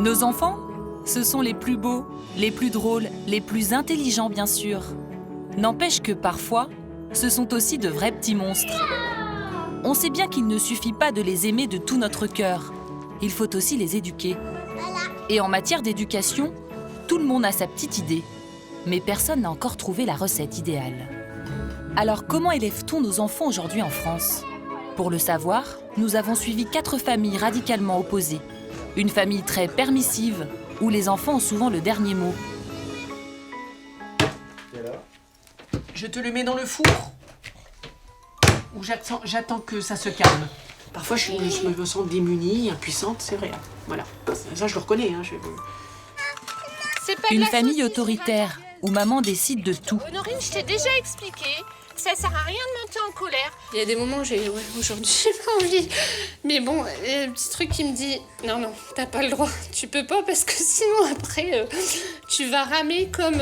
Nos enfants, ce sont les plus beaux, les plus drôles, les plus intelligents bien sûr. N'empêche que parfois, ce sont aussi de vrais petits monstres. On sait bien qu'il ne suffit pas de les aimer de tout notre cœur. Il faut aussi les éduquer. Et en matière d'éducation, tout le monde a sa petite idée. Mais personne n'a encore trouvé la recette idéale. Alors comment élève-t-on nos enfants aujourd'hui en France ? Pour le savoir, nous avons suivi 4 familles radicalement opposées. Une famille très permissive, où les enfants ont souvent le dernier mot. Je te le mets dans le four ou j'attends que ça se calme. Parfois, je me sens démunie, impuissante, c'est vrai. Voilà, ça je le reconnais. Hein, Une famille autoritaire, où maman décide de tout. Honorine, je t'ai déjà expliqué, ça sert à rien de monter en colère. Il y a des moments où aujourd'hui j'ai pas envie. Mais bon, il y a un petit truc qui me dit non, t'as pas le droit, tu peux pas parce que sinon après tu vas ramer comme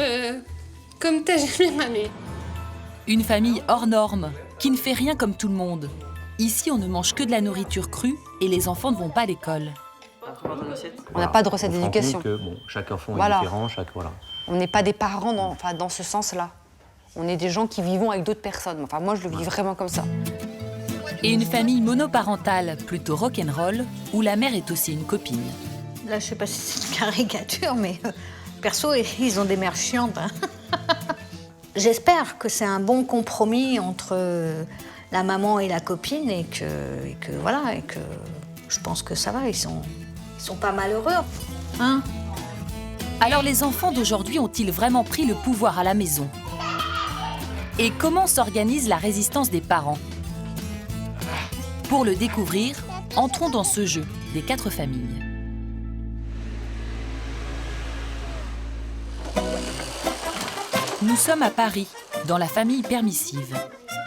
t'as jamais ramé. Une famille hors norme, qui ne fait rien comme tout le monde. Ici, on ne mange que de la nourriture crue et les enfants ne vont pas à l'école. On n'a pas de recette d'éducation. Chaque enfant Voilà. est différent, On n'est pas des parents dans ce sens-là. On est des gens qui vivons avec d'autres personnes. Enfin, moi, je le vis vraiment comme ça. Et une famille monoparentale, plutôt rock'n'roll, où la mère est aussi une copine. Là, je sais pas si c'est une caricature, mais perso, ils ont des mères chiantes. Hein. J'espère que c'est un bon compromis entre la maman et la copine et que je pense que ça va, ils sont pas malheureux. Hein ? Alors les enfants d'aujourd'hui ont-ils vraiment pris le pouvoir à la maison ? Et comment s'organise la résistance des parents ? Pour le découvrir, entrons dans ce jeu des 4 familles. Nous sommes à Paris, dans la famille permissive.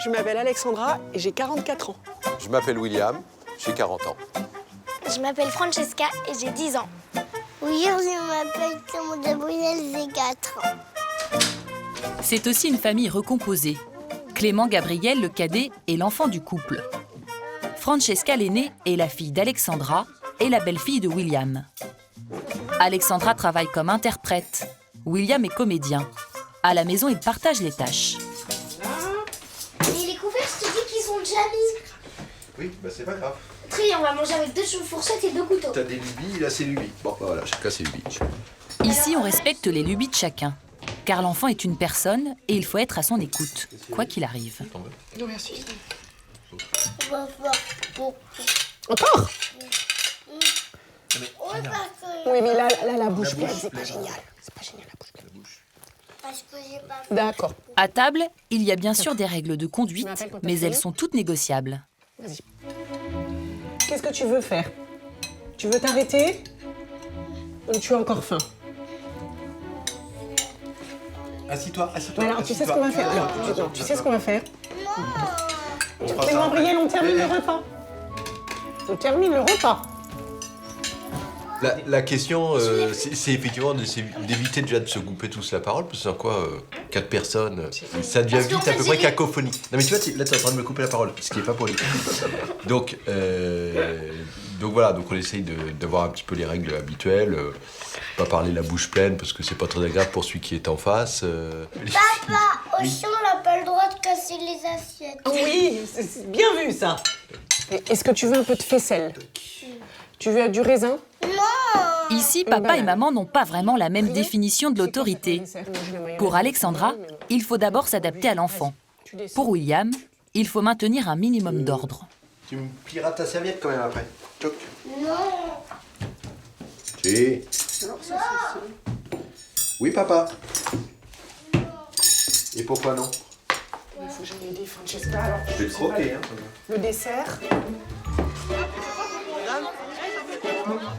Je m'appelle Alexandra et j'ai 44 ans. Je m'appelle William, j'ai 40 ans. Je m'appelle Francesca et j'ai 10 ans. Oui, je m'appelle Clément Gabriel, j'ai 4 ans. C'est aussi une famille recomposée. Clément Gabriel, le cadet, est l'enfant du couple. Francesca, l'aînée, est la fille d'Alexandra et la belle-fille de William. Alexandra travaille comme interprète. William est comédien. À la maison, ils partagent les tâches. Mais les couverts, je te dis qu'ils sont déjà mis. Oui, bah c'est pas grave. Très bien, on va manger avec 2 fourchettes et 2 couteaux. T'as des lubies, il a ses lubies. Bon, bah voilà, chacun ses lubies. Ici, on respecte les lubies de chacun. Car l'enfant est une personne et il faut être à son écoute, quoi qu'il arrive. Non, merci. Encore Oui, mais là la bouche pleine, c'est pas génial. C'est pas génial, la bouche pleine. Parce que j'ai pas... D'accord. À table, il y a bien sûr des règles de conduite, mais elles sont toutes négociables. Vas-y. Qu'est-ce que tu veux faire? Tu veux t'arrêter? Ou tu as encore faim? Assis-toi. Alors, tu sais ce qu'on va faire? Non, tu sais ce qu'on va faire? Mais Gabriel, on termine le repas. On termine le repas. La question, c'est effectivement d'éviter déjà de se couper tous la parole, parce que c'est quoi, 4 personnes, ça devient vite à peu près cacophonie. Non mais tu vois, là t'es en train de me couper la parole, ce qui n'est pas poli. Donc voilà, donc on essaye d'avoir un petit peu les règles habituelles, pas parler la bouche pleine, parce que c'est pas très agréable pour celui qui est en face. Papa, au chien, on n'a pas le droit de casser les assiettes. Oui, c'est bien vu ça. Est-ce que tu veux un peu de faisselle? Tu veux du raisin? Ici, papa et maman n'ont pas vraiment la même définition de l'autorité. Pour Alexandra, il faut d'abord s'adapter à l'enfant. Pour William, il faut maintenir un minimum d'ordre. Tu me plieras ta serviette quand même après. Tchoc. Non. Si. Oui, papa. Et pourquoi non? Il faut que j'aille aider Francesca. Alors, Je vais te croquer, hein. Le dessert.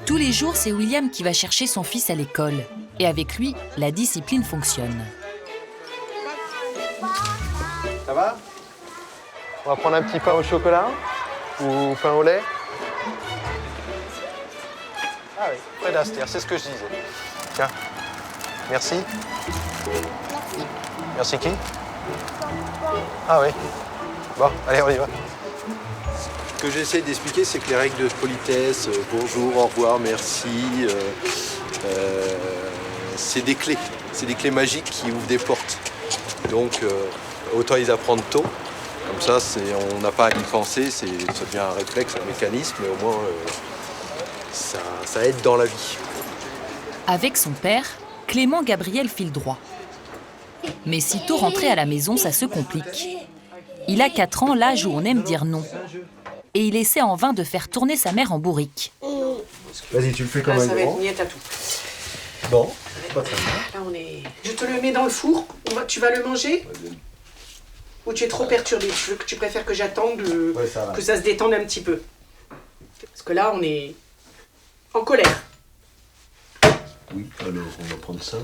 Tous les jours, c'est William qui va chercher son fils à l'école. Et avec lui, la discipline fonctionne. Ça va? On va prendre un petit pain au chocolat ou pain au lait? Ah oui, Fred Astaire, c'est ce que je disais. Tiens, merci. Merci qui? Ah oui. Bon, allez, on y va. que j'essaie d'expliquer, c'est que les règles de politesse, bonjour, au revoir, merci, c'est des clés. C'est des clés magiques qui ouvrent des portes. Donc, autant les apprendre tôt. Comme ça, on n'a pas à y penser, ça devient un réflexe, un mécanisme, mais au moins, ça aide dans la vie. Avec son père, Clément Gabriel file droit. Mais sitôt rentré à la maison, ça se complique. Il a 4 ans, l'âge où on aime dire non. Et il essaie en vain de faire tourner sa mère en bourrique. Vas-y, tu le fais comme Là, un ça va être grand. miette à tout. Bon, pas très bien. Là, on est... Je te le mets dans le four. Tu vas le manger? Ou tu es trop perturbé? Tu préfères que j'attende Ouais, ça va. que ça se détende un petit peu? Parce que là, on est en colère. Oui, alors on va prendre ça.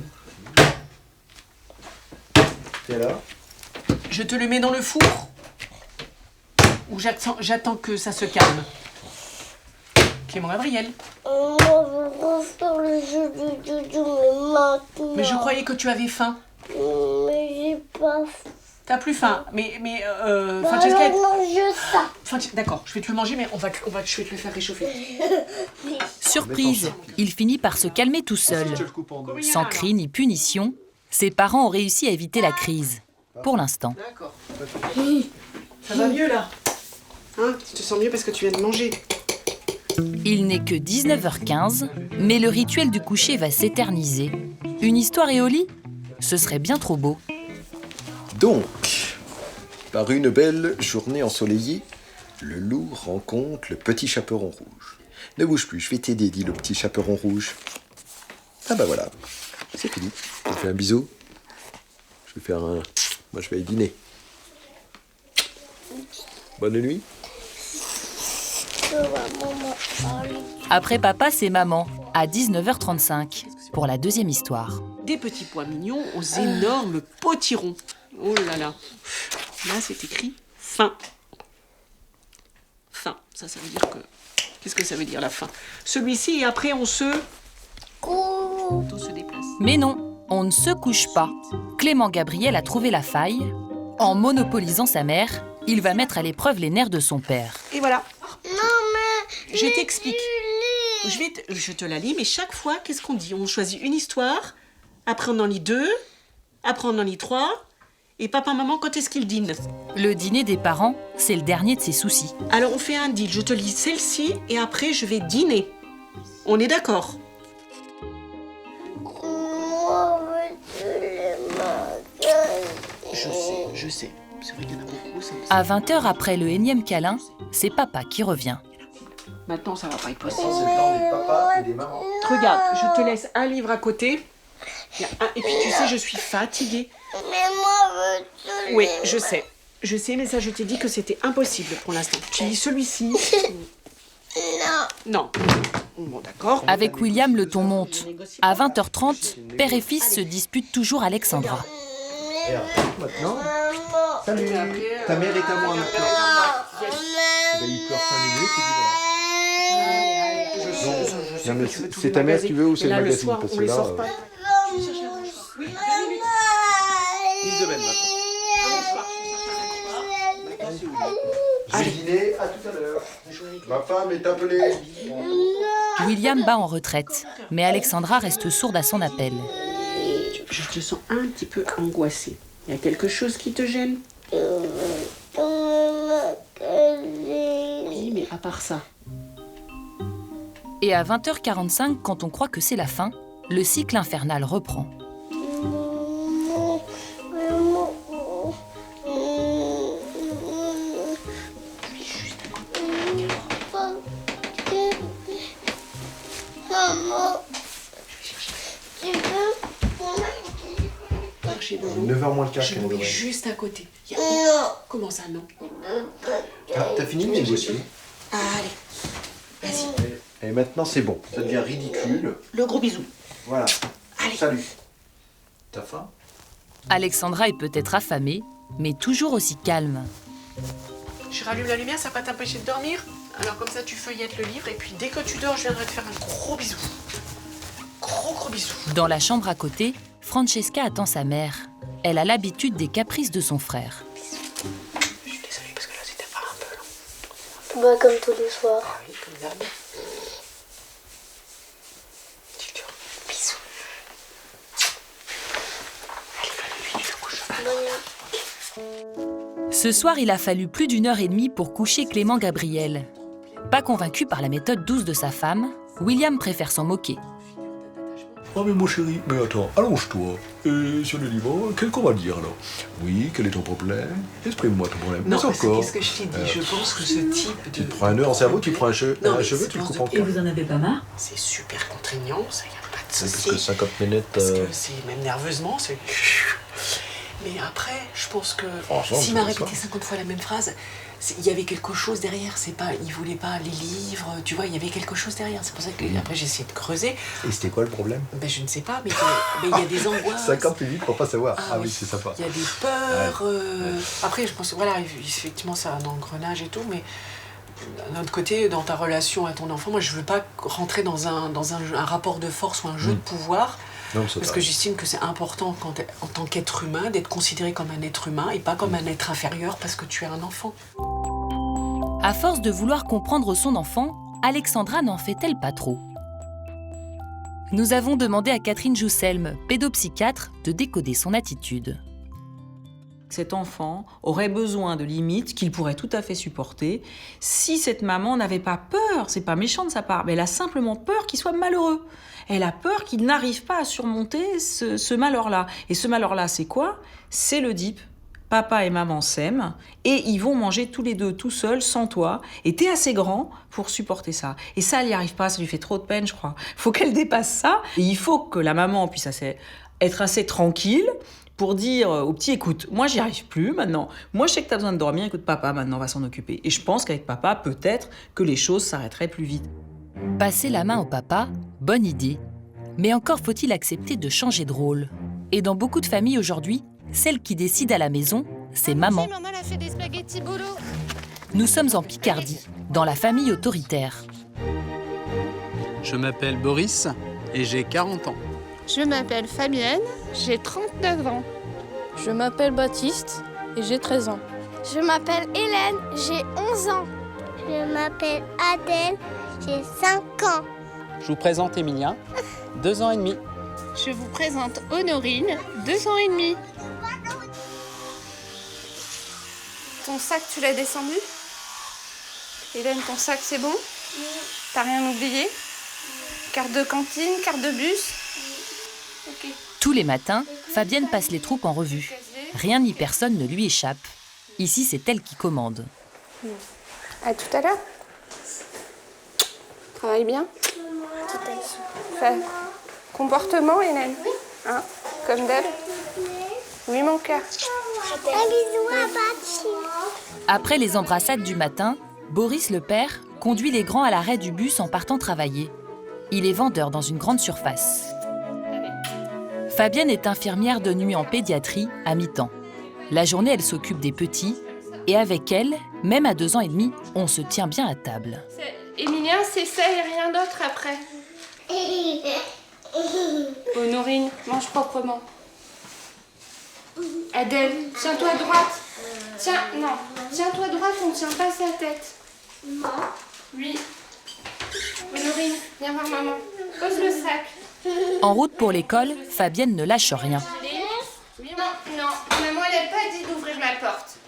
Et là? Je te le mets dans le four. Ou j'attends que ça se calme. Clément Gabriel. On va refaire le jeu du doudou, mais maintenant. Mais je croyais que tu avais faim. Mais j'ai pas faim. T'as plus faim. Mais Bah Francesca... alors mange ça. D'accord, je vais te le manger, mais je vais te le faire réchauffer. Surprise, il finit par se calmer tout seul. Je le coupe en deux. Sans cri ni punition, ses parents ont réussi à éviter la crise. Pour l'instant. D'accord. Ça va mieux là? Hein? Tu te sens mieux parce que tu viens de manger. Il n'est que 19h15, mais le rituel du coucher va s'éterniser. Une histoire et au lit? Ce serait bien trop beau. Donc, par une belle journée ensoleillée, le loup rencontre le petit chaperon rouge. Ne bouge plus, je vais t'aider, dit le petit chaperon rouge. Ah bah voilà, c'est fini. Je te fais un bisou. Je vais faire un... Moi, je vais aller dîner. Bonne nuit. Après papa, c'est maman, à 19h35, pour la deuxième histoire. Des petits pois mignons aux énormes potirons. Oh là là. Là, c'est écrit faim. Faim. Ça veut dire que... Qu'est-ce que ça veut dire, la faim? Celui-ci, et après, on se déplace. Mais non, on ne se couche pas. Clément Gabriel a trouvé la faille. En monopolisant sa mère, il va mettre à l'épreuve les nerfs de son père. Et voilà. Non, mais. Je t'explique. Je te la lis, mais chaque fois, qu'est-ce qu'on dit? On choisit une histoire, après on en lit 2, après on en lit 3, et papa, maman, quand est-ce qu'ils dînent? Le dîner des parents, c'est le dernier de ses soucis. Alors on fait un deal, je te lis celle-ci, et après je vais dîner. On est d'accord? Moi, je veux les magasins. Je sais. C'est vrai qu'il y en a beaucoup. À 20h après le énième câlin, c'est papa qui revient. Maintenant, ça va pas être possible. C'est le temps des papas et des mamans. Regarde, je te laisse un livre à côté. Et puis tu sais, je suis fatiguée. Mais moi, je veux Oui, je sais. Je sais, mais ça, je t'ai dit que c'était impossible pour l'instant. Tu lis celui-ci. Non. Bon, d'accord. Avec William, le ton monte. À 20h30, père et fils se disputent toujours Alexandra. Regarde, maintenant. Salut. Ta mère est à moi maintenant. Eh ben, il pleure 5 minutes et puis voilà. Non, mais c'est ta mère qui veut ou c'est le là, le magazine? soir, Parce on que les là, sort pas. Oui, 2 minutes. Une semaine maintenant. Je vais dîner, à tout à l'heure. Ma femme est appelée. William bat en retraite, mais Alexandra reste sourde à son appel. Je te sens un petit peu angoissée. Il y a quelque chose qui te gêne? Oui, mais à part ça. Et à 20h45, quand on croit que c'est la fin, le cycle infernal reprend. Maman, tu veux? 9h moins le quart, Je qu'elle louis juste à côté. Non. Comment ça, non? T'as fini de négocier? Allez, vas-y. Et maintenant c'est bon. Ça devient ridicule. Le gros bisou. Voilà. Allez. Salut. T'as faim? Alexandra est peut-être affamée, mais toujours aussi calme. Je rallume la lumière, ça va pas t'empêcher de dormir? Alors comme ça, tu feuillettes le livre et puis dès que tu dors, je viendrai te faire un gros bisou. Gros bisou. Dans la chambre à côté, Francesca attend sa mère. Elle a l'habitude des caprices de son frère. Je suis désolée parce que là, c'était pas un peu long. Bah, comme tous les soirs. Ah oui, comme d'hab. Bisous. Allez, va le couche. Ce soir, il a fallu plus d'1h30 pour coucher Clément Gabriel. Pas convaincu par la méthode douce de sa femme, William préfère s'en moquer. Oh mais mon chéri, mais attends, allonge-toi. Et sur le divan, qu'est-ce qu'on va dire alors? Oui, quel est ton problème? Exprime-moi ton problème. Non, mais parce que encore. qu'est-ce que je t'ai dit? Je pense que ce type de... Tu te prends un nœud en cerveau, tu prends un cheveu, Non, mais tu c'est le coupes en et quatre. vous en avez pas marre? C'est super contraignant, ça, y a pas de Parce souci. que 50 minutes... Parce que c'est même nerveusement, c'est... Mais après, je pense que Franchement, s'il m'a c'est répété ça. 50 fois la même phrase, il y avait quelque chose derrière. C'est pas, il voulait pas les livres, tu vois, il y avait quelque chose derrière. C'est pour ça que après j'ai essayé de creuser. Et c'était quoi le problème? Ben je ne sais pas, mais il y a des angoisses. 50 minutes pour pas savoir. Ah Ah, oui. oui, c'est sympa. Il y a des peurs. Après, je pense que voilà, effectivement, ça a un engrenage et tout, mais d'un autre côté, dans ta relation à ton enfant, moi, je veux pas rentrer dans un rapport de force ou un jeu de pouvoir. Non, c'est Parce pas- que j'estime que c'est important en tant qu'être humain d'être considéré comme un être humain et pas comme un être inférieur parce que tu es un enfant. À force de vouloir comprendre son enfant, Alexandra n'en fait-elle pas trop? Nous avons demandé à Catherine Jousselme, pédopsychiatre, de décoder son attitude. Cet enfant aurait besoin de limites qu'il pourrait tout à fait supporter si cette maman n'avait pas peur, c'est pas méchant de sa part, mais elle a simplement peur qu'il soit malheureux. Elle a peur qu'il n'arrive pas à surmonter ce malheur-là. Et ce malheur-là, c'est quoi? C'est l'Oedipe. Papa et maman s'aiment et ils vont manger tous les deux tout seuls, sans toi. Et t'es assez grand pour supporter ça. Et ça, elle n'y arrive pas, ça lui fait trop de peine, je crois. Faut qu'elle dépasse ça. Et il faut que la maman puisse être assez tranquille pour dire au petit, écoute, moi j'y arrive plus maintenant. Moi je sais que t'as besoin de dormir, écoute, papa maintenant va s'en occuper. Et je pense qu'avec papa, peut-être que les choses s'arrêteraient plus vite. Passer la main au papa, bonne idée. Mais encore faut-il accepter de changer de rôle. Et dans beaucoup de familles aujourd'hui, celle qui décide à la maison, c'est maman. Maman, elle a fait des spaghettis bolo. Nous sommes en Picardie, dans la famille autoritaire. Je m'appelle Boris et j'ai 40 ans. Je m'appelle Fabienne, j'ai 39 ans. Je m'appelle Baptiste et j'ai 13 ans. Je m'appelle Hélène, j'ai 11 ans. Je m'appelle Adèle, j'ai 5 ans. Je vous présente Emilien, 2 ans et demi. Je vous présente Honorine, 2 ans et demi. Ton sac, tu l'as descendu? Hélène, ton sac, c'est bon? T'as rien oublié? Carte de cantine, carte de bus? Ok. Tous les matins, Fabienne passe les troupes en revue. Rien ni personne ne lui échappe. Ici, c'est elle qui commande. À tout à l'heure. Travaille bien. Fais. Comportement, Hélène. Hein? Comme d'hab. Oui, mon cœur. Un bisou à Baptiste. Après les embrassades du matin, Boris le père conduit les grands à l'arrêt du bus en partant travailler. Il est vendeur dans une grande surface. Fabienne est infirmière de nuit en pédiatrie à mi-temps. La journée, elle s'occupe des petits et avec elle, même à 2 ans et demi, on se tient bien à table. Emilien, c'est ça et rien d'autre après. Honorine, mange proprement. Adèle, tiens-toi droite. Tiens, non, tiens-toi droite, on ne tient pas sa tête. Oui. Honorine, viens voir maman. Pose le sac. En route pour l'école, Fabienne ne lâche rien. Oui, non, maman, elle n'a pas dit d'ouvrir la porte.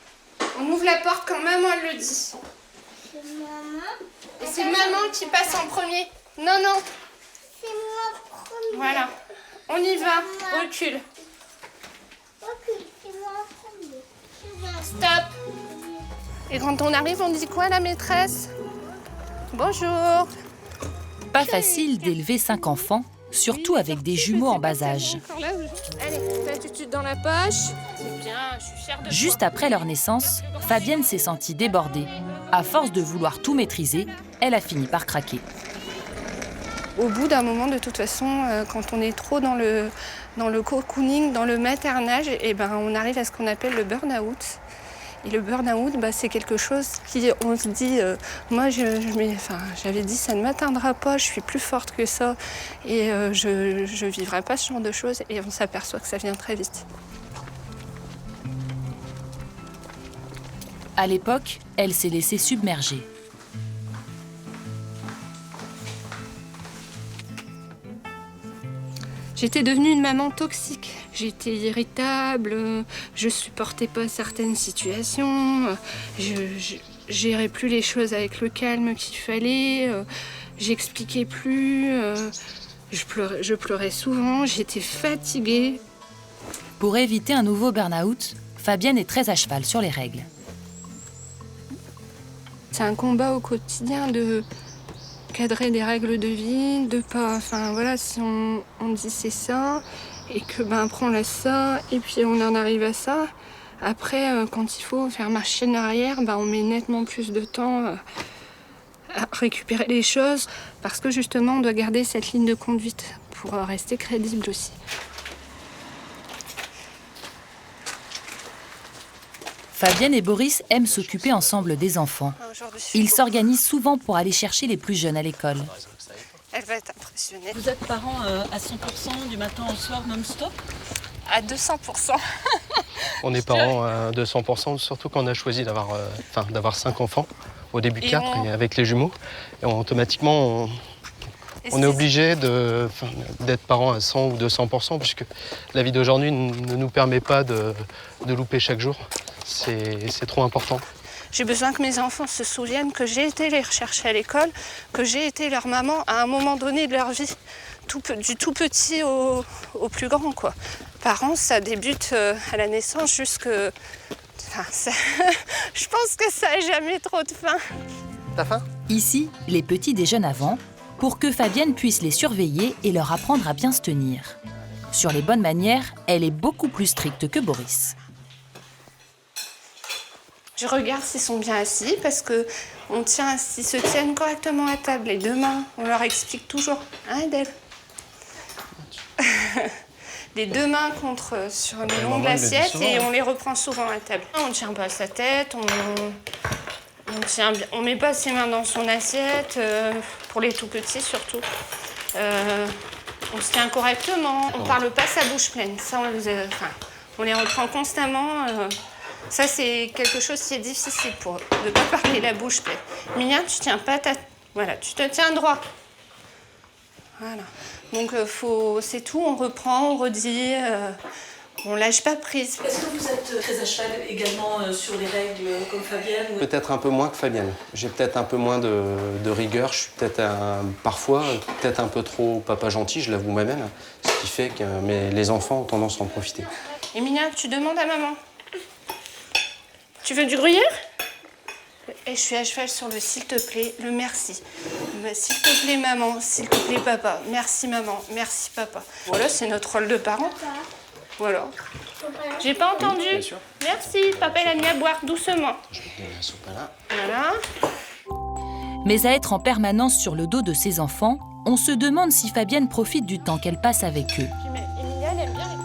On ouvre la porte quand maman elle le dit. Et c'est maman qui passe en premier. Non, non. C'est moi premier. Voilà. On y va. Recule. Ok, c'est moi premier. Stop. Et quand on arrive, on dit quoi, la maîtresse? Bonjour. Pas facile d'élever 5 enfants, surtout avec des jumeaux en bas âge. Allez, l'attitude dans la poche. C'est bien, je suis fière de toi. Juste après leur naissance, Fabienne s'est sentie débordée. À force de vouloir tout maîtriser, elle a fini par craquer. Au bout d'un moment, de toute façon, quand on est trop dans le cocooning, dans le maternage, et ben, on arrive à ce qu'on appelle le burn-out. Et le burn-out, c'est quelque chose qui, on se dit, moi, j'avais dit, ça ne m'atteindra pas, je suis plus forte que ça, et je ne vivrai pas ce genre de choses, et on s'aperçoit que ça vient très vite. À l'époque, elle s'est laissée submerger. J'étais devenue une maman toxique. J'étais irritable, je supportais pas certaines situations, je gérais plus les choses avec le calme qu'il fallait, j'expliquais plus, je pleurais souvent, j'étais fatiguée. Pour éviter un nouveau burn-out, Fabienne est très à cheval sur les règles. C'est un combat au quotidien de cadrer des règles de vie, de pas... Enfin voilà, si on dit c'est ça, et que après on laisse ça, et puis on en arrive à ça. Après, quand il faut faire marche en arrière, on met nettement plus de temps à récupérer les choses, parce que justement on doit garder cette ligne de conduite pour rester crédible aussi. Fabienne et Boris aiment s'occuper ensemble des enfants. Ils s'organisent souvent pour aller chercher les plus jeunes à l'école. Elle va être impressionnée. Vous êtes parents à 100% du matin au soir non-stop? À 200%. On est parents à 200%, surtout quand on a choisi d'avoir 5 enfants. Au début 4 et avec les jumeaux. Et automatiquement, on est obligé d'être parents à 100 ou 200%, puisque la vie d'aujourd'hui ne nous permet pas de louper chaque jour. C'est trop important. J'ai besoin que mes enfants se souviennent que j'ai été les rechercher à l'école, que j'ai été leur maman à un moment donné de leur vie, du tout petit au plus grand, quoi. Parents, ça débute à la naissance jusque... je pense que ça n'a jamais trop de fin. T'as faim? Ici, les petits déjeunent avant pour que Fabienne puisse les surveiller et leur apprendre à bien se tenir. Sur les bonnes manières, elle est beaucoup plus stricte que Boris. Je regarde s'ils sont bien assis parce s'ils se tiennent correctement à table. Les deux mains, on leur explique toujours. Hein, Edel? Les deux mains sur le long de l'assiette et on les reprend souvent à table. On ne tient pas sa tête, on met pas ses mains dans son assiette, pour les tout petits surtout. On se tient correctement, on parle pas sa bouche pleine. Ça, on les reprend constamment. Ça, c'est quelque chose qui est difficile pour eux, de ne pas parler la bouche pleine. Mignon, tu tiens pas Voilà, tu te tiens droit. Voilà. Donc, c'est tout, on reprend, on redit, on lâche pas prise. Est-ce que vous êtes très à cheval également sur les règles comme Fabienne ou... Peut-être un peu moins que Fabienne. J'ai peut-être un peu moins de rigueur. Je suis peut-être parfois un peu trop papa gentil, je l'avoue moi-même. Ce qui fait que les enfants ont tendance à en profiter. Emilia, tu demandes à maman. Tu veux du gruyère? Et je suis à cheval sur le s'il te plaît, le merci. S'il te plaît maman, s'il te plaît papa, merci maman, merci papa. Voilà, c'est notre rôle de parent. Voilà. J'ai pas entendu. Oui, bien sûr. Merci, papa il a mis à boire doucement. Je vais te donner la soupe là. Voilà. Mais à être en permanence sur le dos de ses enfants, on se demande si Fabienne profite du temps qu'elle passe avec eux. Emilia, elle aime bien les pâtes.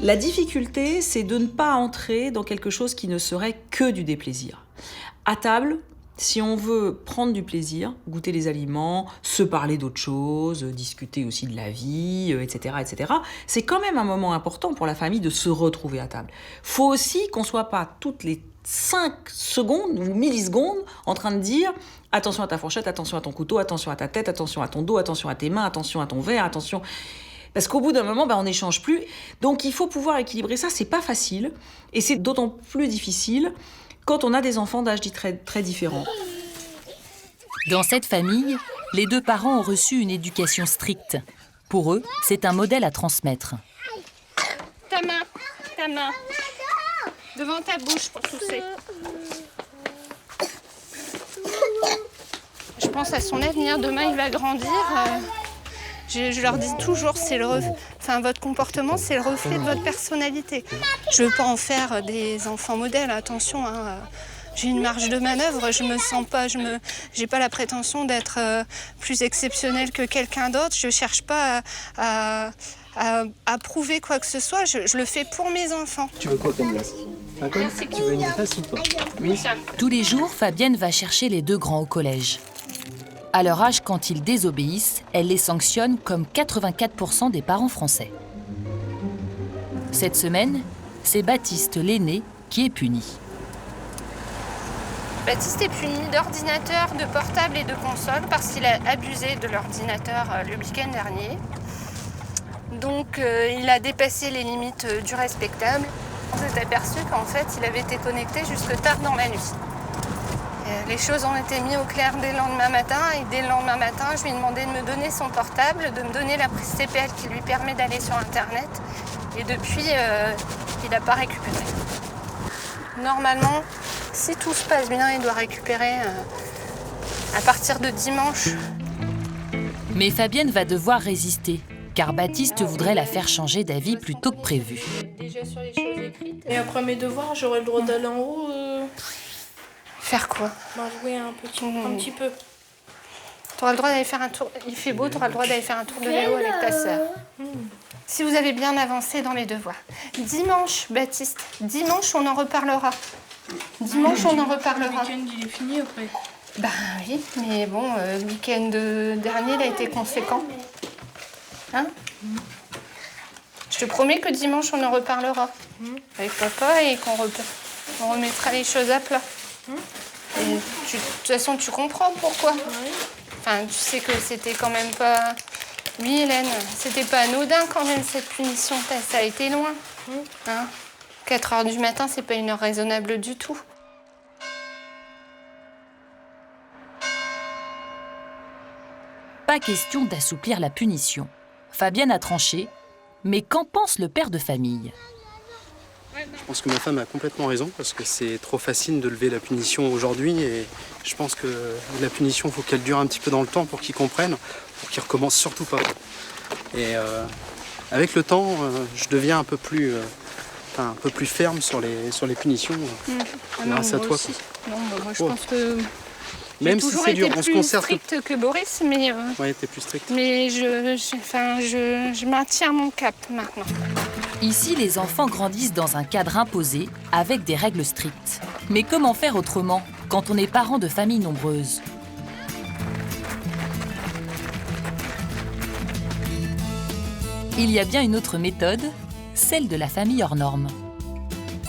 La difficulté, c'est de ne pas entrer dans quelque chose qui ne serait que du déplaisir. À table, si on veut prendre du plaisir, goûter les aliments, se parler d'autres choses, discuter aussi de la vie, etc., c'est quand même un moment important pour la famille de se retrouver à table. Faut aussi qu'on ne soit pas toutes les 5 secondes ou millisecondes en train de dire « attention à ta fourchette, attention à ton couteau, attention à ta tête, attention à ton dos, attention à tes mains, attention à ton verre, attention... » Parce qu'au bout d'un moment, on n'échange plus. Donc il faut pouvoir équilibrer ça, c'est pas facile. Et c'est d'autant plus difficile quand on a des enfants d'âge très, très différents. Dans cette famille, les deux parents ont reçu une éducation stricte. Pour eux, c'est un modèle à transmettre. Ta main, devant ta bouche pour tousser. Je pense à son avenir. Demain, il va grandir. Je leur dis toujours, votre comportement, c'est le reflet de votre personnalité. Je ne veux pas en faire des enfants modèles, attention. J'ai une marge de manœuvre, je me sens pas, j'ai pas la prétention d'être plus exceptionnelle que quelqu'un d'autre. Je cherche pas à prouver quoi que ce soit. Je le fais pour mes enfants. Tu veux quoi comme glace? Tu veux une glace ou pas? Oui. Tous les jours, Fabienne va chercher les deux grands au collège. À leur âge, quand ils désobéissent, elle les sanctionne comme 84% des parents français. Cette semaine, c'est Baptiste, l'aîné, qui est puni. Baptiste est puni d'ordinateur, de portable et de console parce qu'il a abusé de l'ordinateur le week-end dernier. Donc il a dépassé les limites du respectable. On s'est aperçu qu'en fait il avait été connecté jusque tard dans la nuit. Les choses ont été mises au clair dès le lendemain matin et dès le lendemain matin je lui ai demandé de me donner son portable, de me donner la prise CPL qui lui permet d'aller sur internet et depuis il n'a pas récupéré. Normalement, si tout se passe bien, il doit récupérer à partir de dimanche. Mais Fabienne va devoir résister, car Baptiste voudrait la faire changer d'avis plus tôt que prévu. Déjà sur les choses écrites. Et après mes devoirs, j'aurai le droit d'aller en haut. Faire quoi? Jouer un petit peu. Tu auras le droit d'aller faire un tour. Il fait beau, tu auras le droit d'aller faire un tour de vélo avec ta sœur. Si vous avez bien avancé dans les devoirs. Dimanche, Baptiste, dimanche, on en reparlera. Dimanche, on en reparlera. Le week-end, il est fini après. Bah oui, mais bon, le week-end dernier, il a été conséquent. Hein? Je te promets que dimanche, on en reparlera. Avec papa et on remettra les choses à plat. Et de toute façon, tu comprends pourquoi. Enfin, tu sais que c'était quand même pas... Oui, Hélène, c'était pas anodin quand même, cette punition. Ça a été loin. Hein? 4 heures du matin, c'est pas une heure raisonnable du tout. Pas question d'assouplir la punition. Fabienne a tranché, mais qu'en pense le père de famille? Je pense que ma femme a complètement raison parce que c'est trop facile de lever la punition aujourd'hui et je pense que la punition, il faut qu'elle dure un petit peu dans le temps pour qu'ils comprennent, pour qu'ils recommencent surtout pas. Et avec le temps, je deviens un peu plus ferme sur les punitions grâce à toi. Aussi. Non, moi je pense que même si c'est dur, on se concerte. J'ai toujours été plus stricte que Boris, mais ouais, t'es plus stricte. Mais je maintiens mon cap maintenant. Ici, les enfants grandissent dans un cadre imposé, avec des règles strictes. Mais comment faire autrement, quand on est parent de familles nombreuses? Il y a bien une autre méthode, celle de la famille hors norme.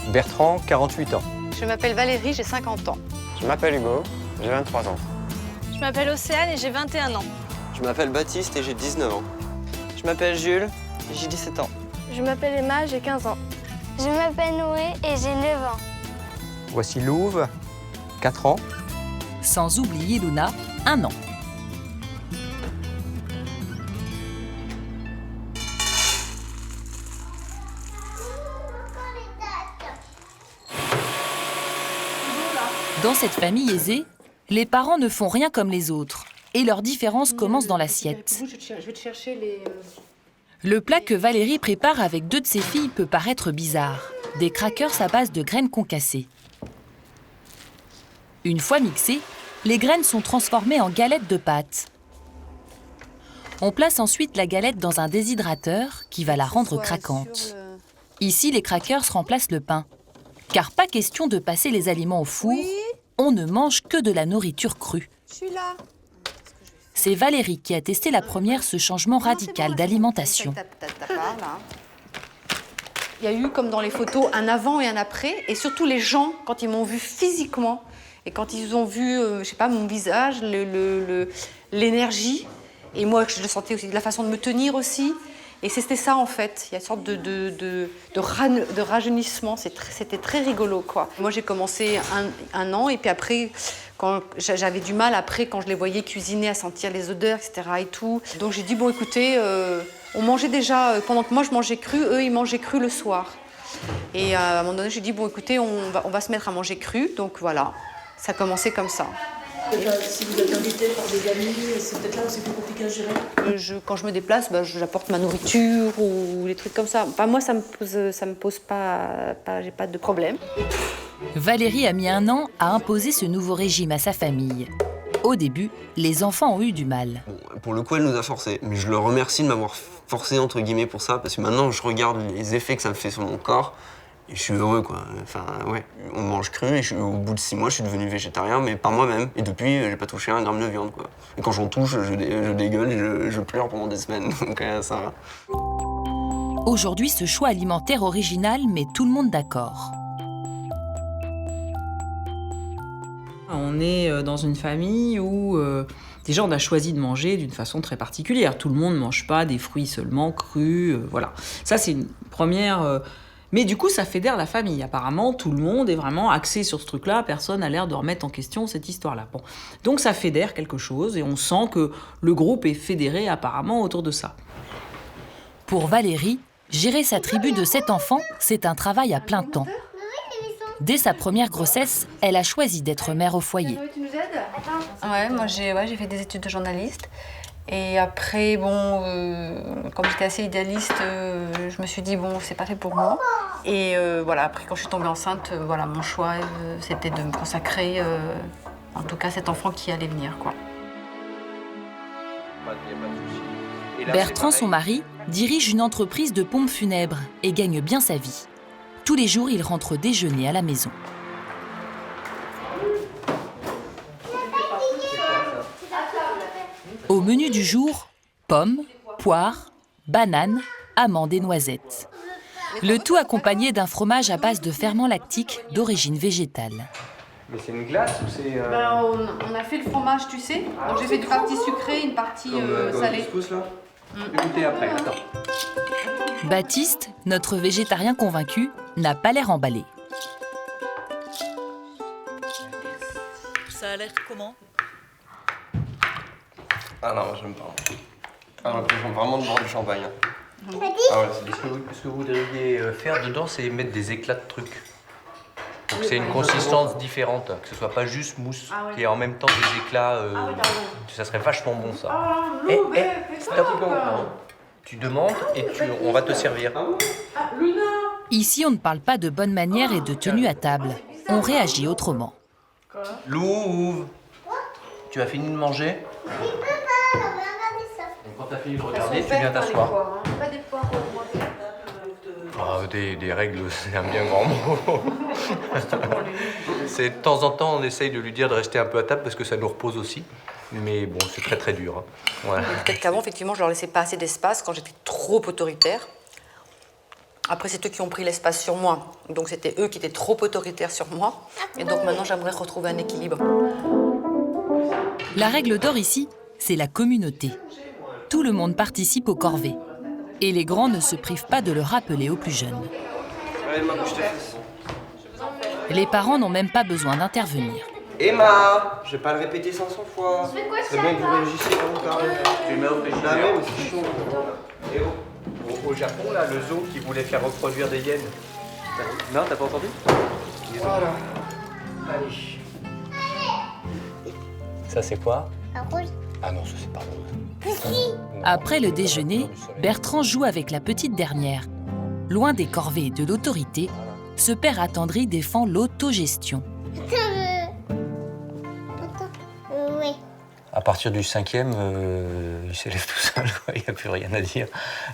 Bertrand, 48 ans. Je m'appelle Valérie, j'ai 50 ans. Je m'appelle Hugo, j'ai 23 ans. Je m'appelle Océane et j'ai 21 ans. Je m'appelle Baptiste et j'ai 19 ans. Je m'appelle Jules et j'ai 17 ans. Je m'appelle Emma, j'ai 15 ans. Je m'appelle Noé et j'ai 9 ans. Voici Louve, 4 ans. Sans oublier Luna, 1 an. Dans cette famille aisée, les parents ne font rien comme les autres et leurs différences commencent dans l'assiette. Je vais te chercher les... Le plat que Valérie prépare avec 2 de ses filles peut paraître bizarre. Des crackers à base de graines concassées. Une fois mixées, les graines sont transformées en galettes de pâte. On place ensuite la galette dans un déshydrateur qui va la rendre craquante. Ici, les crackers remplacent le pain. Car pas question de passer les aliments au four, on ne mange que de la nourriture crue. Je suis là. C'est Valérie qui a testé la première ce changement radical d'alimentation. Il y a eu, comme dans les photos, un avant et un après. Et surtout les gens, quand ils m'ont vu physiquement, et quand ils ont vu, je sais pas, mon visage, l'énergie, et moi, je le sentais aussi, de la façon de me tenir aussi. Et c'était ça, en fait. Il y a une sorte de rajeunissement. C'était très rigolo, quoi. Moi, j'ai commencé un an, et puis après, quand j'avais du mal, après, quand je les voyais cuisiner, à sentir les odeurs, etc. et tout. Donc, j'ai dit, bon, écoutez, on mangeait déjà, pendant que moi, je mangeais cru, eux, ils mangeaient cru le soir. Et à un moment donné, j'ai dit, bon, écoutez, on va se mettre à manger cru. Donc, voilà, ça a commencé comme ça. Si vous êtes invité par des amis, c'est peut-être là où c'est plus compliqué à gérer. Quand je me déplace, j'apporte ma nourriture ou des trucs comme ça. Enfin, moi, ça me pose pas, j'ai pas de problème. Valérie a mis 1 an à imposer ce nouveau régime à sa famille. Au début, les enfants ont eu du mal. Bon, pour le coup, elle nous a forcés. Mais je le remercie de m'avoir forcé, entre guillemets, pour ça. Parce que maintenant, je regarde les effets que ça me fait sur mon corps. Et je suis heureux, quoi. Enfin, ouais. On mange cru et au bout de 6 mois, je suis devenu végétarien, mais par moi-même. Et depuis, j'ai pas touché 1 gramme de viande, quoi. Et quand j'en touche, je dégueule et je pleure pendant des semaines. Donc ça va. Aujourd'hui, ce choix alimentaire original met tout le monde d'accord. On est dans une famille où déjà on a choisi de manger d'une façon très particulière. Tout le monde ne mange pas des fruits seulement crus, voilà. Ça c'est une première... Mais du coup ça fédère la famille. Apparemment tout le monde est vraiment axé sur ce truc-là, personne n'a l'air de remettre en question cette histoire-là. Bon. Donc ça fédère quelque chose et on sent que le groupe est fédéré apparemment autour de ça. Pour Valérie, gérer sa tribu de 7 enfants, c'est un travail à plein temps. Dès sa première grossesse, elle a choisi d'être mère au foyer. Tu nous aides ? Ouais, moi j'ai fait des études de journaliste. Et après, comme j'étais assez idéaliste, je me suis dit, c'est pas fait pour moi. Et voilà, après quand je suis tombée enceinte, mon choix, c'était de me consacrer, en tout cas, à cet enfant qui allait venir, quoi. Bertrand, son mari, dirige une entreprise de pompes funèbres et gagne bien sa vie. Tous les jours, il rentre déjeuner à la maison. Au menu du jour, pommes, poires, bananes, amandes et noisettes. Le tout accompagné d'un fromage à base de ferment lactique d'origine végétale. Mais c'est une glace ou c'est... On a fait le fromage, tu sais. Donc j'ai fait une partie sucrée, une partie salée. Écoutez après, attends. Baptiste, notre végétarien convaincu, n'a pas l'air emballé. Ça a l'air comment? Ah non, j'aime pas. Ah, j'ai l'impression vraiment de boire du champagne. Ah ouais, Ce que vous devriez faire dedans, c'est mettre des éclats de trucs. Donc c'est une consistance différente, que ce soit pas juste mousse, et en même temps des éclats. Ça serait vachement bon ça. Stop. Tu demandes et on va te servir. Ici, on ne parle pas de bonne manière et de tenue à table. On réagit autrement. Louve, tu as fini de manger? Quand tu as fini de regarder, tu viens t'asseoir. Des règles, c'est un bien grand mot. De temps en temps, on essaye de lui dire de rester un peu à table parce que ça nous repose aussi. Mais bon, c'est très très dur. Hein. Ouais. Peut-être qu'avant, effectivement, je leur laissais pas assez d'espace quand j'étais trop autoritaire. Après, c'est eux qui ont pris l'espace sur moi. Donc c'était eux qui étaient trop autoritaires sur moi. Et donc maintenant, j'aimerais retrouver un équilibre. La règle d'or ici, c'est la communauté. Tout le monde participe aux corvées. Et les grands ne se privent pas de le rappeler aux plus jeunes. Les parents n'ont même pas besoin d'intervenir. Emma, je vais pas le répéter 500 fois. C'est bien que vous réagissiez quand vous parlez. Tu le mets au frigidaire. Ah ouais, mais c'est chaud. Et au Japon, là, le zoo qui voulait faire reproduire des hyènes. Non, t'as pas entendu? Voilà. Allez. Ça, c'est quoi? Un rouge. Ah non, ça, c'est pas rouge. Après le déjeuner, Bertrand joue avec la petite dernière. Loin des corvées et de l'autorité, ce père attendri défend l'autogestion. Oui. À partir du 5e, il s'élève tout seul, il n'y a plus rien à dire.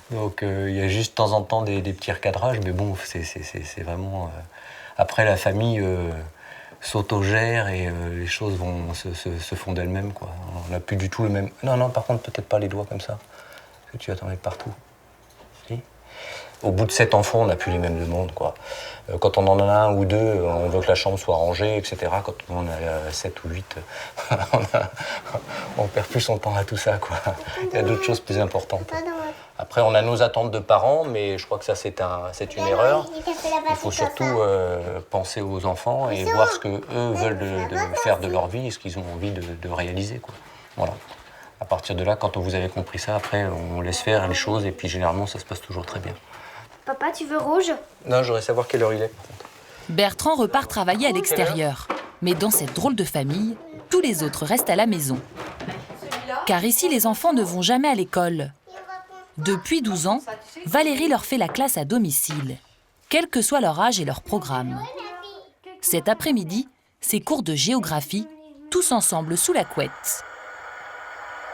Donc il y a juste de temps en temps des petits recadrages, mais bon, c'est vraiment... Après, la famille s'autogère et les choses se font d'elles-mêmes, quoi. On n'a plus du tout le même... Non, par contre, peut-être pas les doigts comme ça, parce que tu attends partout. Si. Au bout de 7 enfants, on n'a plus les mêmes demandes, quoi. Quand on en a un ou deux, on veut que la chambre soit rangée, etc. Quand on a 7 ou 8, on perd plus son temps à tout ça, quoi. Il y a d'autres choses plus importantes. Après, on a nos attentes de parents, mais je crois que ça, c'est une erreur. Il faut surtout penser aux enfants et voir ce qu'eux veulent de faire de leur vie et ce qu'ils ont envie de réaliser, quoi. Voilà. À partir de là, quand vous avez compris ça, après, on laisse faire les choses et puis généralement, ça se passe toujours très bien. Papa, tu veux rouge? Non, j'aurais savoir quelle heure il est. Bertrand repart travailler à l'extérieur. Mais dans cette drôle de famille, tous les autres restent à la maison. Car ici, les enfants ne vont jamais à l'école. Depuis 12 ans, Valérie leur fait la classe à domicile, quel que soit leur âge et leur programme. Cet après-midi, c'est cours de géographie, tous ensemble sous la couette.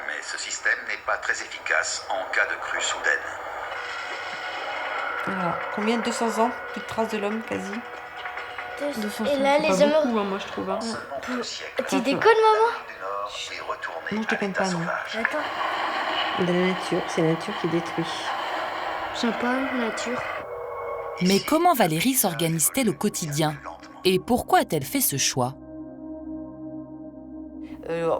Mais ce système n'est pas très efficace en cas de crue soudaine. Alors, combien de 200 ans? Plus de traces de l'homme, quasi. 200 et là, les hommes... beaucoup, moi, je trouve. Hein. Tu déconnes, maman? Non, je déconne pas, non. Attends. De la nature, c'est la nature qui détruit. J'aime pas la nature. Mais comment Valérie s'organise-t-elle au quotidien? Et pourquoi a-t-elle fait ce choix?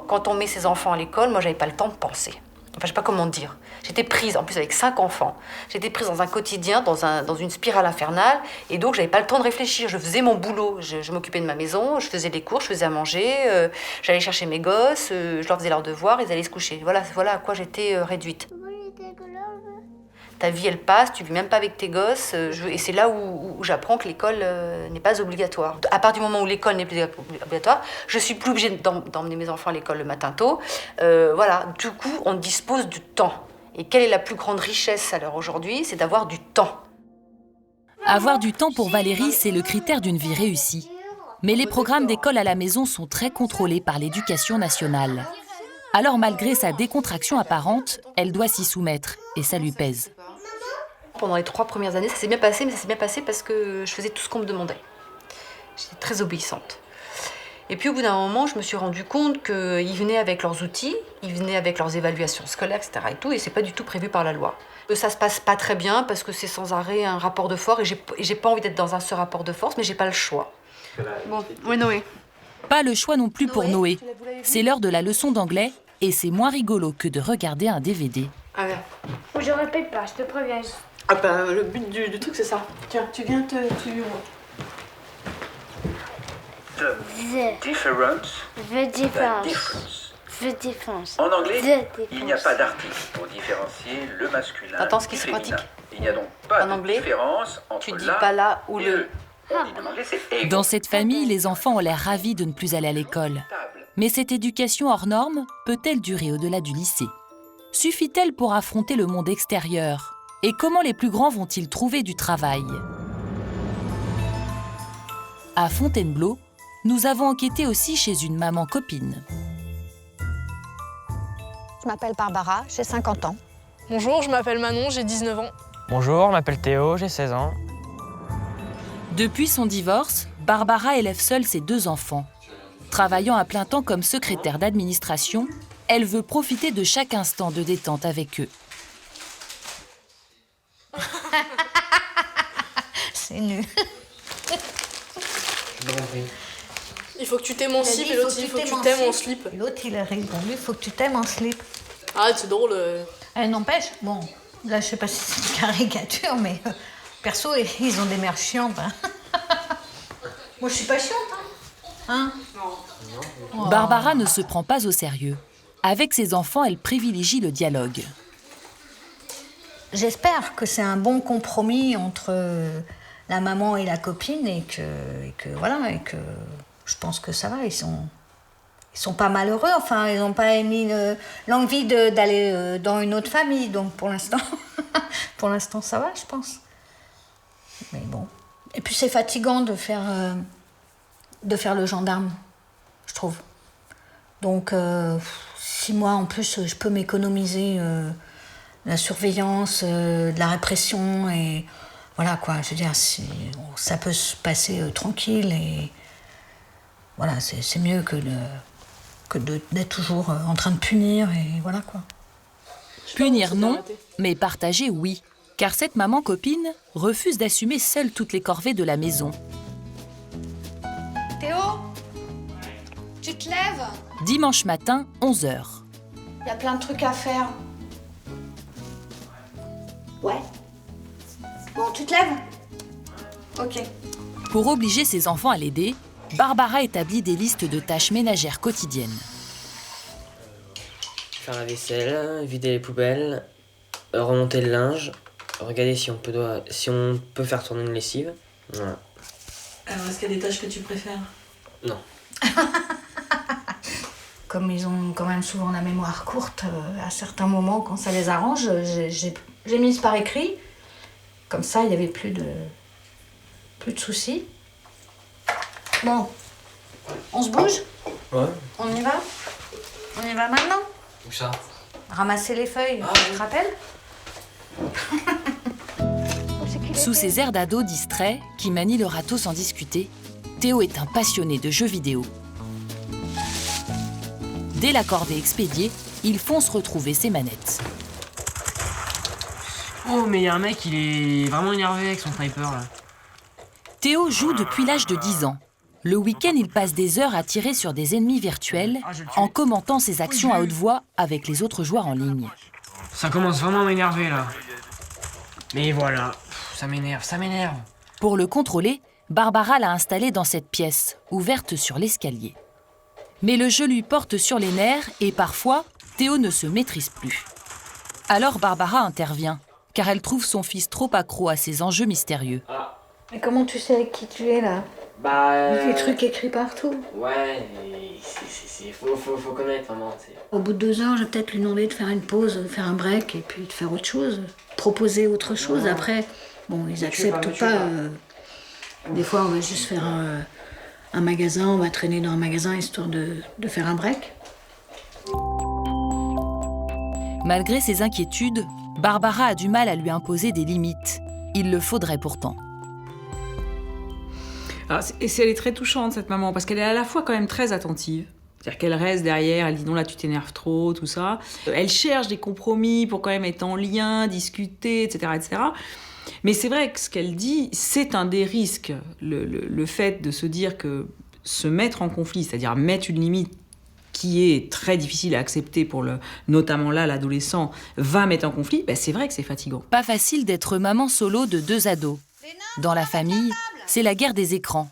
Quand on met ses enfants à l'école, moi, j'avais pas le temps de penser. Enfin, je sais pas comment dire. J'étais prise, en plus avec 5 enfants, j'étais prise dans un quotidien, dans une spirale infernale, et donc j'avais pas le temps de réfléchir. Je faisais mon boulot, je m'occupais de ma maison, je faisais des cours, je faisais à manger, j'allais chercher mes gosses, je leur faisais leurs devoirs, ils allaient se coucher. Voilà à quoi j'étais réduite. Ta vie, elle passe, tu vis même pas avec tes gosses, et c'est là où j'apprends que l'école n'est pas obligatoire. À partir du moment où l'école n'est plus obligatoire, je suis plus obligée d'emmener mes enfants à l'école le matin tôt. Voilà, du coup, on dispose du temps. Et quelle est la plus grande richesse à l'heure aujourd'hui? C'est d'avoir du temps. Avoir du temps pour Valérie, c'est le critère d'une vie réussie. Mais les programmes d'école à la maison sont très contrôlés par l'éducation nationale. Alors malgré sa décontraction apparente, elle doit s'y soumettre, et ça lui pèse. Pendant les 3 premières années, ça s'est bien passé, mais ça s'est bien passé parce que je faisais tout ce qu'on me demandait. J'étais très obéissante. Et puis au bout d'un moment, je me suis rendu compte qu'ils venaient avec leurs outils, ils venaient avec leurs évaluations scolaires, etc. et tout, et c'est pas du tout prévu par la loi. Ça se passe pas très bien parce que c'est sans arrêt un rapport de force, et j'ai pas envie d'être dans ce rapport de force, mais j'ai pas le choix. Bon, oui, Noé. Pas le choix non plus pour Noé. C'est l'heure de la leçon d'anglais, et c'est moins rigolo que de regarder un DVD. Ah bien. Je répète pas, je te préviens. Ah ben, le but du truc, c'est ça. Tiens, tu viens The difference. The difference. En anglais, The il n'y a pas d'article pour différencier le masculin Attends, ce qui du se féminin. pratique. Il n'y a donc pas En de anglais, différence entre tu dis la pas là ou et le. En anglais, c'est able. Dans cette famille, les enfants ont l'air ravis de ne plus aller à l'école. Mais cette éducation hors norme peut-elle durer au-delà du lycée? Suffit-elle pour affronter le monde extérieur? Et comment les plus grands vont-ils trouver du travail? À Fontainebleau, nous avons enquêté aussi chez une maman copine. Je m'appelle Barbara, j'ai 50 ans. Bonjour, je m'appelle Manon, j'ai 19 ans. Bonjour, je m'appelle Théo, j'ai 16 ans. Depuis son divorce, Barbara élève seule ses 2 enfants. Travaillant à plein temps comme secrétaire d'administration, elle veut profiter de chaque instant de détente avec eux. C'est nul. Il faut que tu t'aimes en slip et l'autre il faut que tu t'aimes en slip. L'autre il a répondu, il faut que tu t'aimes en slip. Ah, c'est drôle. N'empêche, bon, là je sais pas si c'est une caricature, mais perso, ils ont des mères chiantes. Hein. Moi je suis pas chiante, hein, Non. Barbara ne se prend pas au sérieux. Avec ses enfants, elle privilégie le dialogue. J'espère que c'est un bon compromis entre la maman et la copine et que je pense que ça va. Ils sont pas malheureux. Enfin, ils n'ont pas émis l'envie d'aller dans une autre famille. Donc pour l'instant, ça va, je pense. Mais bon. Et puis c'est fatigant de faire le gendarme, je trouve. Donc 6 mois en plus, je peux m'économiser la surveillance, de la répression et voilà quoi. Je veux dire, ça peut se passer tranquille et voilà, c'est mieux que d'être toujours en train de punir et voilà quoi. Punir non, mais partager oui. Car cette maman copine refuse d'assumer seule toutes les corvées de la maison. Théo, tu te lèves? Dimanche matin, 11h. Il y a plein de trucs à faire. Ouais. Bon, tu te lèves? Ok. Pour obliger ses enfants à l'aider, Barbara établit des listes de tâches ménagères quotidiennes. Faire la vaisselle, vider les poubelles, remonter le linge, regarder si on peut faire tourner une lessive. Voilà. Alors, est-ce qu'il y a des tâches que tu préfères? Non. Comme ils ont quand même souvent la mémoire courte, à certains moments, quand ça les arrange, j'ai mis par écrit. Comme ça, il n'y avait plus de soucis. Bon, on se bouge? Ouais. On y va? On y va maintenant? Où ça? Ramasser les feuilles, tu te rappelles? Sous ses airs d'ado distrait, qui manie le râteau sans discuter, Théo est un passionné de jeux vidéo. Dès la cordée expédiée, il fonce retrouver ses manettes. Oh, mais il y a un mec, il est vraiment énervé avec son sniper, là. Théo joue depuis l'âge de 10 ans. Le week-end, il passe des heures à tirer sur des ennemis virtuels en commentant ses actions à haute voix avec les autres joueurs en ligne. Ça commence vraiment à m'énerver là. Mais voilà, ça m'énerve. Pour le contrôler, Barbara l'a installé dans cette pièce, ouverte sur l'escalier. Mais le jeu lui porte sur les nerfs et parfois, Théo ne se maîtrise plus. Alors Barbara intervient, car elle trouve son fils trop accro à ces enjeux mystérieux. Mais comment tu sais avec qui tu es là? Des trucs écrits partout. Ouais, faut connaître vraiment. Au bout de 2 heures, je vais peut-être lui demander de faire une pause, de faire un break et puis de faire autre chose. Proposer autre chose. Ouais. Après, bon, ils acceptent ou pas. Des fois, on va juste faire un magasin, on va traîner dans un magasin histoire de faire un break. Malgré ses inquiétudes, Barbara a du mal à lui imposer des limites. Il le faudrait pourtant. Alors, elle est très touchante, cette maman, parce qu'elle est à la fois quand même très attentive. C'est-à-dire qu'elle reste derrière, elle dit non, là tu t'énerves trop, tout ça. Elle cherche des compromis pour quand même être en lien, discuter, etc. etc. Mais c'est vrai que ce qu'elle dit, c'est un des risques. Le fait de se dire que se mettre en conflit, c'est-à-dire mettre une limite qui est très difficile à accepter pour notamment là, l'adolescent, va mettre en conflit, ben c'est vrai que c'est fatigant. Pas facile d'être maman solo de 2 ados. Dans la famille, c'est la guerre des écrans.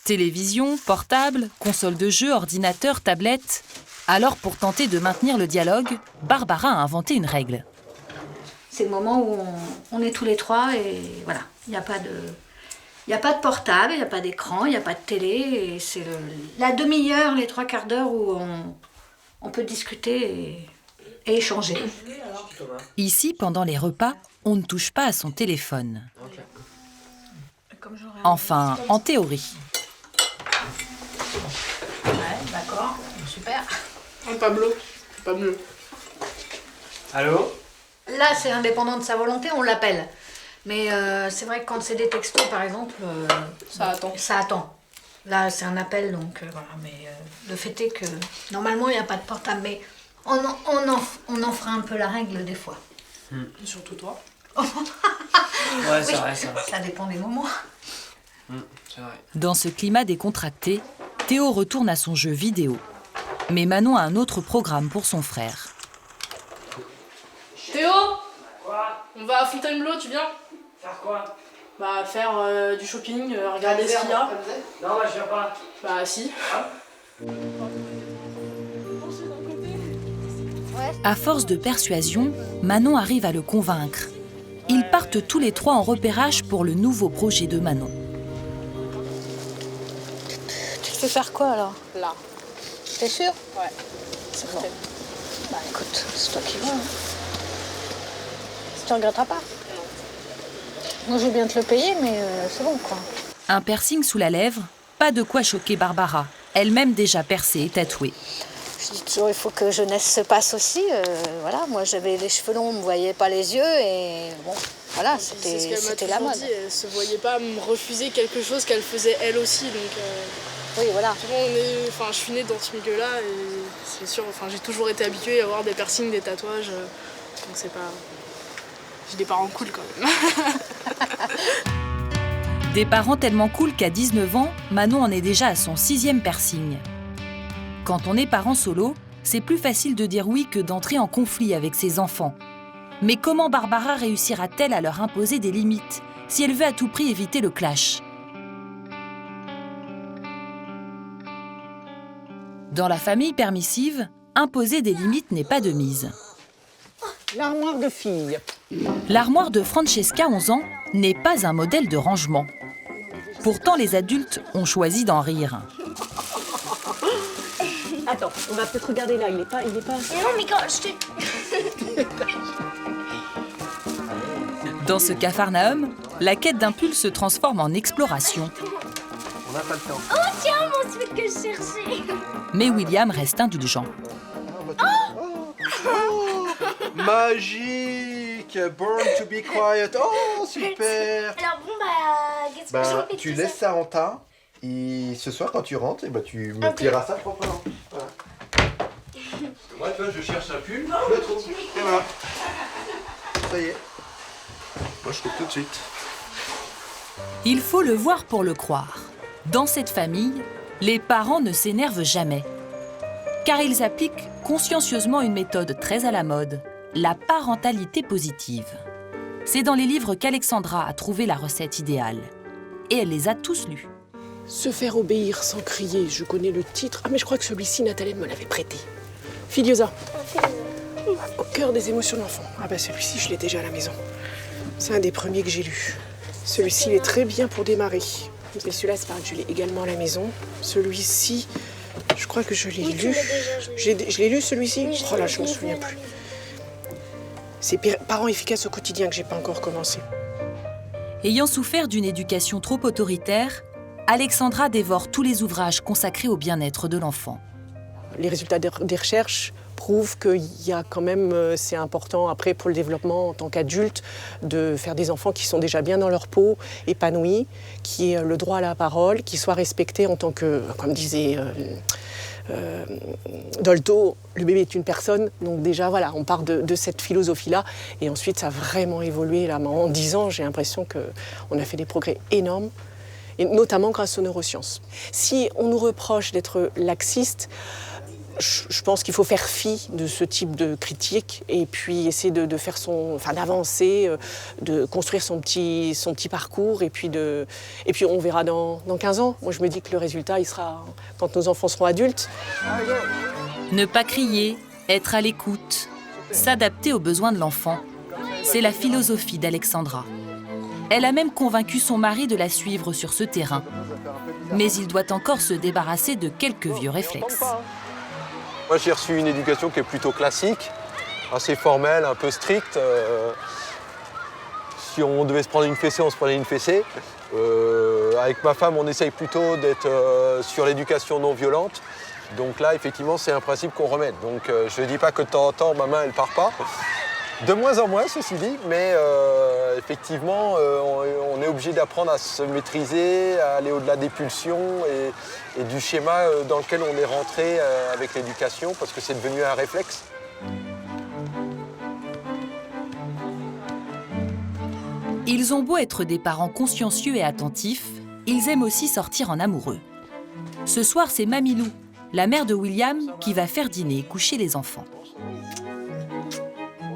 Télévision, portable, console de jeu, ordinateur, tablette. Alors, pour tenter de maintenir le dialogue, Barbara a inventé une règle. C'est le moment où on est tous les 3 et voilà, il n'y a pas de portable, il n'y a pas d'écran, il n'y a pas de télé. Et c'est la demi-heure, les 3/4 d'heure où on peut discuter et échanger. Ici, pendant les repas, on ne touche pas à son téléphone. Enfin, en théorie. Ouais, d'accord, super. Pas mieux. Allô? Là, c'est indépendant de sa volonté, on l'appelle. Mais c'est vrai que quand c'est des textos, par exemple, ça attend. Là, c'est un appel, donc voilà. Mais le fait est que, normalement, il n'y a pas de portable. Mais on en fera un peu la règle des fois. Surtout toi. Ouais, c'est vrai, ça. Ça dépend des moments. C'est vrai. Dans ce climat décontracté, Théo retourne à son jeu vidéo. Mais Manon a un autre programme pour son frère. Théo, on va à Fontainebleau, tu viens? Faire quoi? Bah faire du shopping, regarder ce qu'il y a. Non, je viens pas. Bah si. À force de persuasion, Manon arrive à le convaincre. Ils partent tous les 3 en repérage pour le nouveau projet de Manon. Tu te fais faire quoi alors? Là. T'es sûr? Ouais. C'est bon. Bah écoute, c'est toi qui vois. Tu regretteras pas. Moi je veux bien te le payer, mais c'est bon quoi. Un piercing sous la lèvre, pas de quoi choquer Barbara, elle-même déjà percée et tatouée. Je dis toujours, il faut que jeunesse se passe aussi. Voilà, moi j'avais les cheveux longs, on ne me voyait pas les yeux et bon, voilà, c'était la mode. Elle ne se voyait pas me refuser quelque chose qu'elle faisait elle aussi, donc. Oui, voilà. Je suis née dans ce milieu-là et c'est sûr, j'ai toujours été habituée à avoir des piercings, des tatouages, donc c'est pas. J'ai des parents cool quand même. Des parents tellement cool qu'à 19 ans, Manon en est déjà à son 6e piercing. Quand on est parent solo, c'est plus facile de dire oui que d'entrer en conflit avec ses enfants. Mais comment Barbara réussira-t-elle à leur imposer des limites si elle veut à tout prix éviter le clash? Dans la famille permissive, imposer des limites n'est pas de mise. L'armoire de fille. L'armoire de Francesca, 11 ans, n'est pas un modèle de rangement. Pourtant, les adultes ont choisi d'en rire. Attends, on va peut-être regarder là, il est pas... Non, mais quand je te... Dans ce capharnaüm, la quête d'un pull se transforme en exploration. On n'a pas le temps. Oh tiens, mon truc que je cherchais. Mais William reste indulgent. Magique! Born to be quiet. Oh, super! Alors bon, qu'est-ce que j'en fais? Tu laisses ça en tas. Et ce soir, quand tu rentres, tu me plieras ça proprement. Voilà. Moi, tu vois, je cherche un pull, je le trouve. Et voilà. Ça y est. Moi, je trouve tout de suite. Il faut le voir pour le croire. Dans cette famille, les parents ne s'énervent jamais, car ils appliquent consciencieusement une méthode très à la mode, la parentalité positive. C'est dans les livres qu'Alexandra a trouvé la recette idéale. Et elle les a tous lus. Se faire obéir sans crier, je connais le titre. Ah mais je crois que celui-ci, Nathalie me l'avait prêté. Filiosa. Au cœur des émotions de l'enfant. Ah bah celui-ci, je l'ai déjà à la maison. C'est un des premiers que j'ai lu. Celui-ci, il est très bien pour démarrer. Et celui-là, c'est pareil, je l'ai également à la maison. Celui-ci, je crois que je l'ai lu. Je l'ai lu celui-ci? Oh là, je me souviens plus. C'est Parents efficaces au quotidien que j'ai pas encore commencé. Ayant souffert d'une éducation trop autoritaire, Alexandra dévore tous les ouvrages consacrés au bien-être de l'enfant. Les résultats des recherches prouvent qu'il y a quand même, c'est important après pour le développement en tant qu'adulte, de faire des enfants qui sont déjà bien dans leur peau, épanouis, qui aient le droit à la parole, qui soient respectés en tant que, comme disait Dolto, le bébé est une personne. Donc déjà, voilà, on part de cette philosophie-là. Et ensuite, ça a vraiment évolué. Là, en 10 ans, j'ai l'impression qu'on a fait des progrès énormes, et notamment grâce aux neurosciences. Si on nous reproche d'être laxiste, je pense qu'il faut faire fi de ce type de critique et puis essayer de faire d'avancer, de construire son petit parcours et puis on verra dans 15 ans. Moi, je me dis que le résultat, il sera quand nos enfants seront adultes. Ne pas crier, être à l'écoute, s'adapter aux besoins de l'enfant, c'est la philosophie d'Alexandra. Elle a même convaincu son mari de la suivre sur ce terrain. Mais il doit encore se débarrasser de quelques vieux réflexes. Moi, j'ai reçu une éducation qui est plutôt classique, assez formelle, un peu stricte. Si on devait se prendre une fessée, on se prenait une fessée. Avec ma femme, on essaye plutôt d'être sur l'éducation non violente. Donc là, effectivement, c'est un principe qu'on remet. Donc je ne dis pas que de temps en temps, ma main, elle ne part pas. De moins en moins, ceci dit, mais effectivement, on est obligé d'apprendre à se maîtriser, à aller au-delà des pulsions et du schéma dans lequel on est rentré avec l'éducation, parce que c'est devenu un réflexe. Ils ont beau être des parents consciencieux et attentifs, ils aiment aussi sortir en amoureux. Ce soir, c'est Mamilou, la mère de William, qui va faire dîner et coucher les enfants.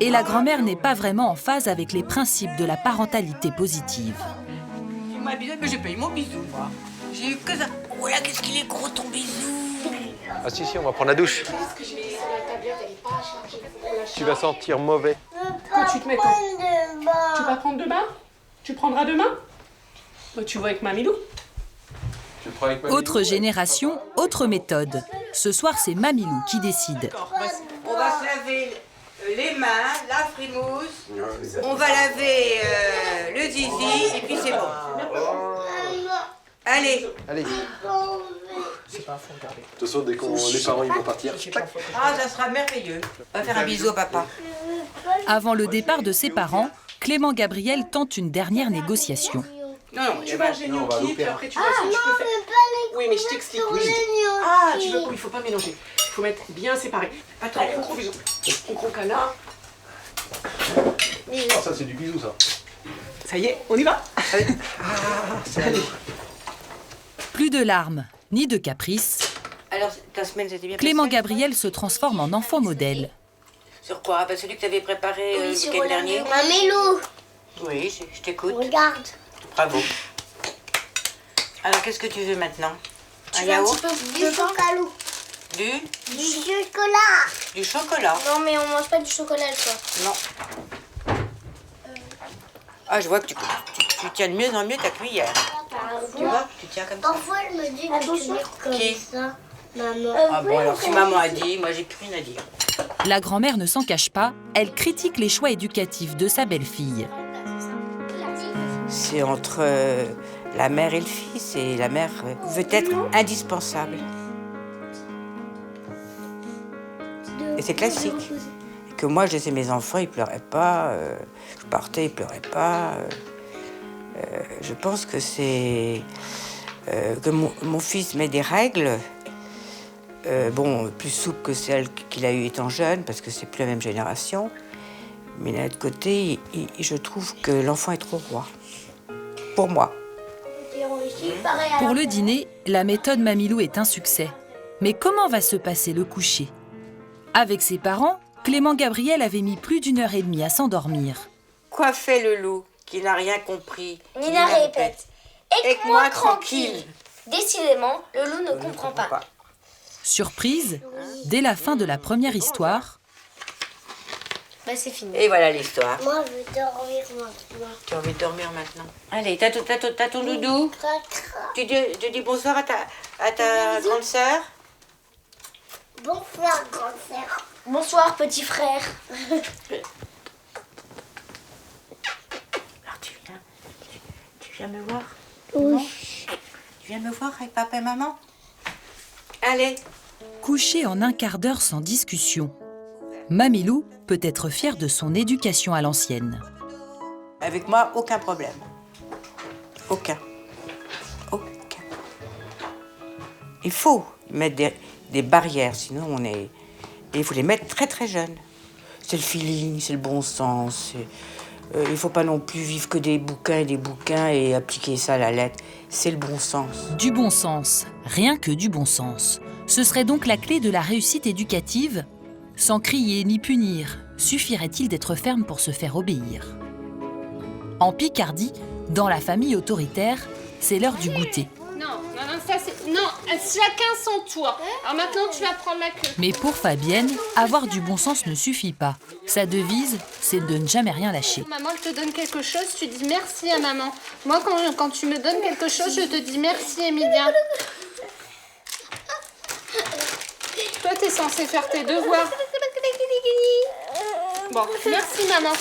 Et la grand-mère n'est pas vraiment en phase avec les principes de la parentalité positive. Tu m'as bisou, mais j'ai pas eu mon bisou, moi. J'ai eu que ça. Oh là, qu'est-ce qu'il est gros ton bisou. Ah si, on va prendre la douche. Tu vas sentir mauvais. Quand tu te mets tu vas prendre 2 bains? Tu prendras 2 bains? Bah, tu vas avec Mamilou. Autre génération, autre méthode. Ce soir, c'est Mamilou qui décide. On va se laver les mains, la frimousse, on va laver le zizi et puis c'est bon. Allez. Allez. C'est pas faux, regardez. De toute façon, dès que les parents ils vont partir. Ah, ça sera merveilleux. On va faire un bisou au papa. Avant le départ de ses parents, Clément Gabriel tente une dernière négociation. Non, tu vas manger on va gnocchi, puis après tu vas Oui, mais je t'explique. Oui. Ah, tu veux il faut pas mélanger. Il faut mettre bien séparé. Attends, on croque là. Ah, ça c'est du bisou, ça. Ça y est, on y va. Allez. Plus de larmes, ni de caprices. Alors, ta semaine, c'était bien Clément Gabriel se transforme en enfant modèle. Sur quoi? Bah, celui que tu avais préparé le sur week-end dernier. Mamilou. Oui, je t'écoute. Regarde. Bravo. Alors, qu'est-ce que tu veux maintenant? Tu veux un petit peu du chocolat. Du chocolat. Du chocolat? Non, mais on mange pas du chocolat le soir. Non. Ah, je vois que tu tiens de mieux en mieux ta cuillère. Tu vois? Tu tiens comme ça. Parfois, elle me dit que tu mets comme ça. Maman. Ah bon, alors si maman a dit, moi j'ai plus rien à dire. La grand-mère ne s'en cache pas, elle critique les choix éducatifs de sa belle-fille. C'est entre la mère et le fils, et la mère veut être indispensable. Et c'est classique. Et que moi, je laissais mes enfants, ils pleuraient pas. Je partais, ils pleuraient pas. Je pense que c'est que mon fils met des règles, plus souples que celles qu'il a eues étant jeune, parce que c'est plus la même génération. Mais d'un autre côté, je trouve que l'enfant est trop roi. Pour moi. Pour le dîner, la méthode Mamilou est un succès. Mais comment va se passer le coucher? Avec ses parents, Clément Gabriel avait mis plus d'1h30 à s'endormir. Quoi fait le loup qui n'a rien compris? Nina répète. Aide-moi tranquille. Décidément, le loup ne comprend pas. Surprise, dès la fin de la première histoire... Bah c'est fini. Et voilà l'histoire. Moi, je veux dormir maintenant. Tu as envie de dormir maintenant? Allez, t'as ton doudou? Tu dis bonsoir à ta grande sœur? Bonsoir, grande sœur. Bonsoir, petit frère. Alors tu viens me voir? Oui. Tu viens me voir avec papa et maman? Allez. Couché en un quart d'heure sans discussion, Mamilou peut être fière de son éducation à l'ancienne. Avec moi, aucun problème. Aucun. Il faut mettre des barrières, sinon on est... Et il faut les mettre très très jeunes. C'est le feeling, c'est le bon sens. Il ne faut pas non plus vivre que des bouquins et appliquer ça à la lettre. C'est le bon sens. Du bon sens, rien que du bon sens. Ce serait donc la clé de la réussite éducative? Sans crier ni punir, suffirait-il d'être ferme pour se faire obéir? En Picardie, dans la famille autoritaire, c'est l'heure du goûter. Non, ça c'est... Non, chacun son tour. Alors maintenant, tu vas prendre la queue. Mais pour Fabienne, avoir du bon sens ne suffit pas. Sa devise, c'est de ne jamais rien lâcher. Maman, elle te donne quelque chose, tu dis merci à maman. Moi, quand tu me donnes quelque chose, je te dis merci, Emilia. Toi, t'es censée faire tes devoirs. Bon, merci, maman.